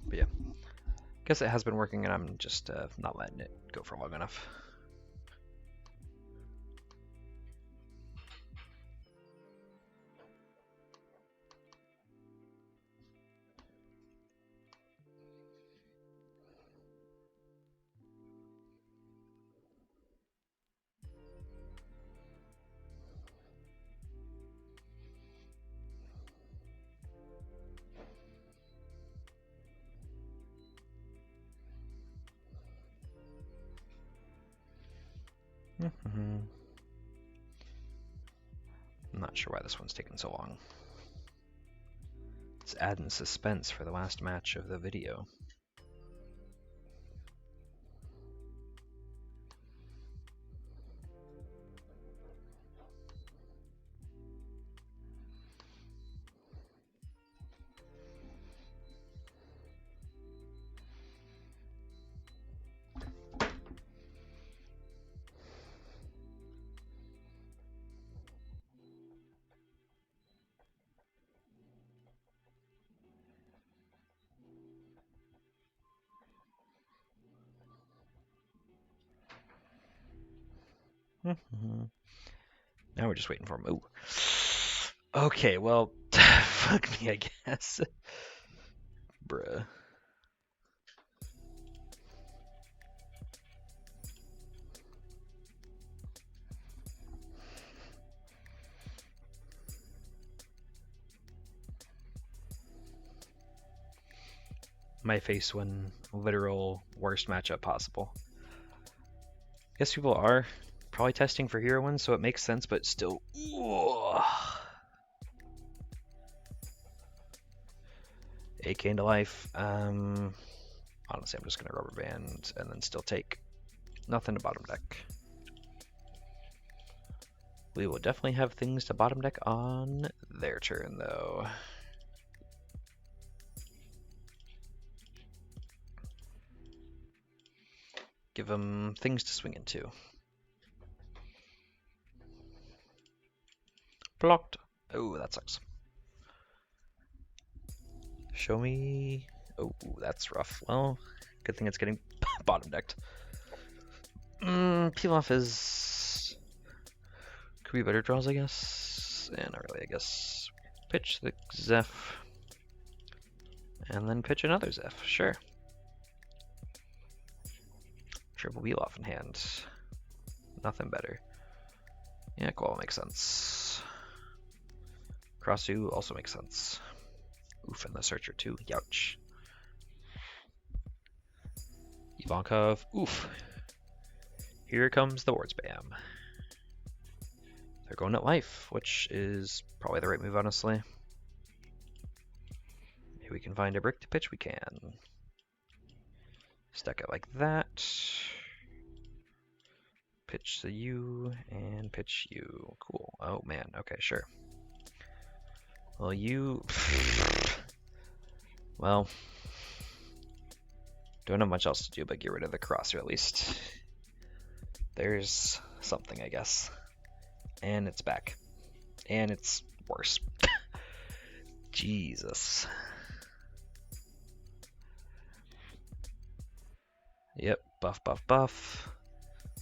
but yeah, guess it has been working and I'm just not letting it go for long enough. I'm not sure why this one's taking so long. It's adding suspense for the last match of the video. Now we're just waiting for him. Ooh. Okay, well, fuck me, I guess. Bruh. My face when literal worst matchup possible. Guess people are probably testing for Heroines, so it makes sense, but still. Ooh. AK into life. Honestly, I'm just gonna rubber band and then still take nothing to bottom deck. We will definitely have things to bottom deck on their turn, though. Give them things to swing into. Blocked. Oh, that sucks. Show me. Oh, that's rough. Well, good thing it's getting bottom decked. Peel off is. Could be better draws, I guess. And not really, I guess. Pitch the Zeph. And then pitch another Zeph. Sure. Triple wheel off in hand. Nothing better. Yeah, cool, makes sense. Cross U also makes sense. Oof, and the Searcher too. Youch. Ivankov. Oof. Here comes the Ward Spam. They're going at life, which is probably the right move, honestly. If we can find a brick to pitch, we can. Stack it like that. Pitch the you and pitch you. Cool. Oh man. Okay, sure. Well, you. Well, don't have much else to do but get rid of the crosser at least. There's something, I guess. And it's back. And it's worse. Jesus. Yep, buff, buff, buff.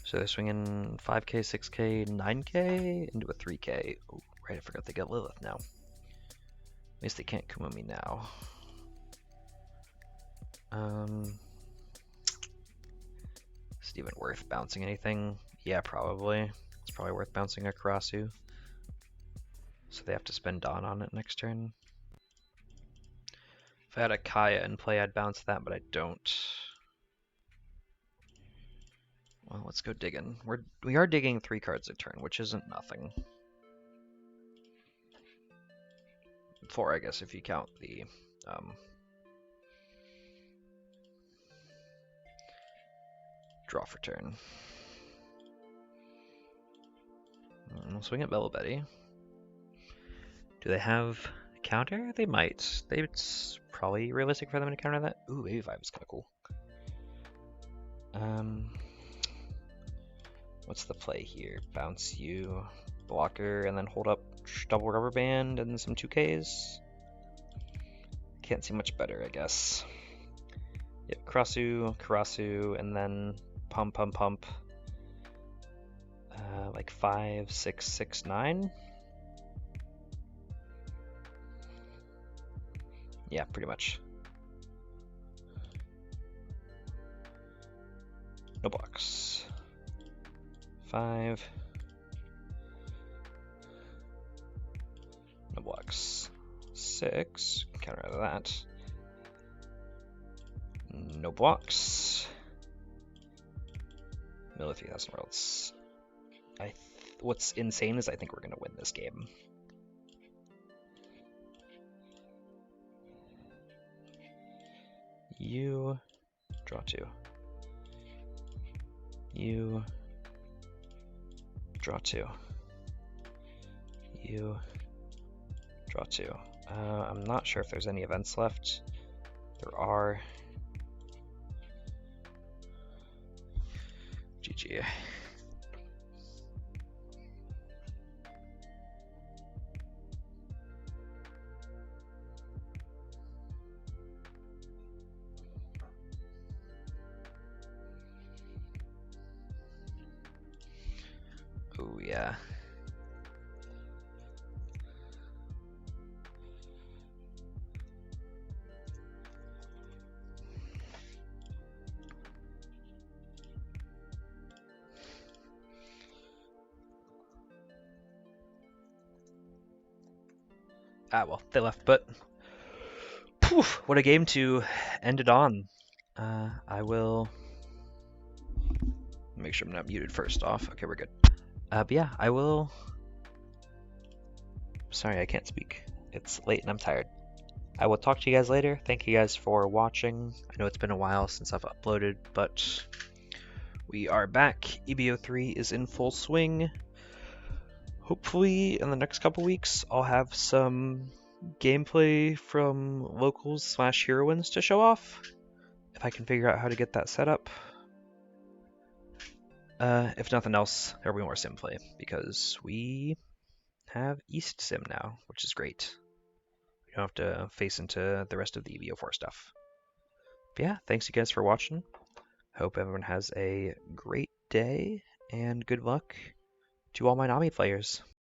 So they're swinging 5k, 6k, 9k into a 3k. Oh, right, I forgot they got Lilith now. At least they can't come at me now. Is it even worth bouncing anything? Yeah, probably. It's probably worth bouncing a Karasu. So they have to spend Dawn on it next turn. If I had a Kaya in play, I'd bounce that, but I don't. Well, let's go digging. We are digging 3 cards a turn, which isn't nothing. 4, I guess, if you count the draw for turn. We'll swing at Bella Betty. Do they have counter? They might. It's probably realistic for them to counter that. Ooh, EB05 is kind of cool. What's the play here? Bounce you, blocker, and then hold up double rubber band and some 2Ks. Can't see much better, I guess. Yep, Karasu, Karasu, and then pump, pump, pump. Like 5, 6, 6, 9. Yeah, pretty much. No blocks. 5. No blocks. 6. Counter out of that. No blocks. Middle 3,000 worlds. What's insane is I think we're going to win this game. You draw 2. You draw 2. You draw 2. I'm not sure if there's any events left. There are. GG. Oh yeah. Ah, well, they left, but poof, what a game to end it on. I will make sure I'm not muted first off. Okay, we're good. But yeah, I will. Sorry, I can't speak. It's late and I'm tired. I will talk to you guys later. Thank you guys for watching. I know it's been a while since I've uploaded, but we are back. EB03 is in full swing. Hopefully in the next couple weeks I'll have some gameplay from locals / heroines to show off, if I can figure out how to get that set up. If nothing else, there'll be more sim play, because we have East Sim now, which is great. We don't have to face into the rest of the EB04 stuff. But yeah, thanks you guys for watching. Hope everyone has a great day, and good luck to all my Nami players.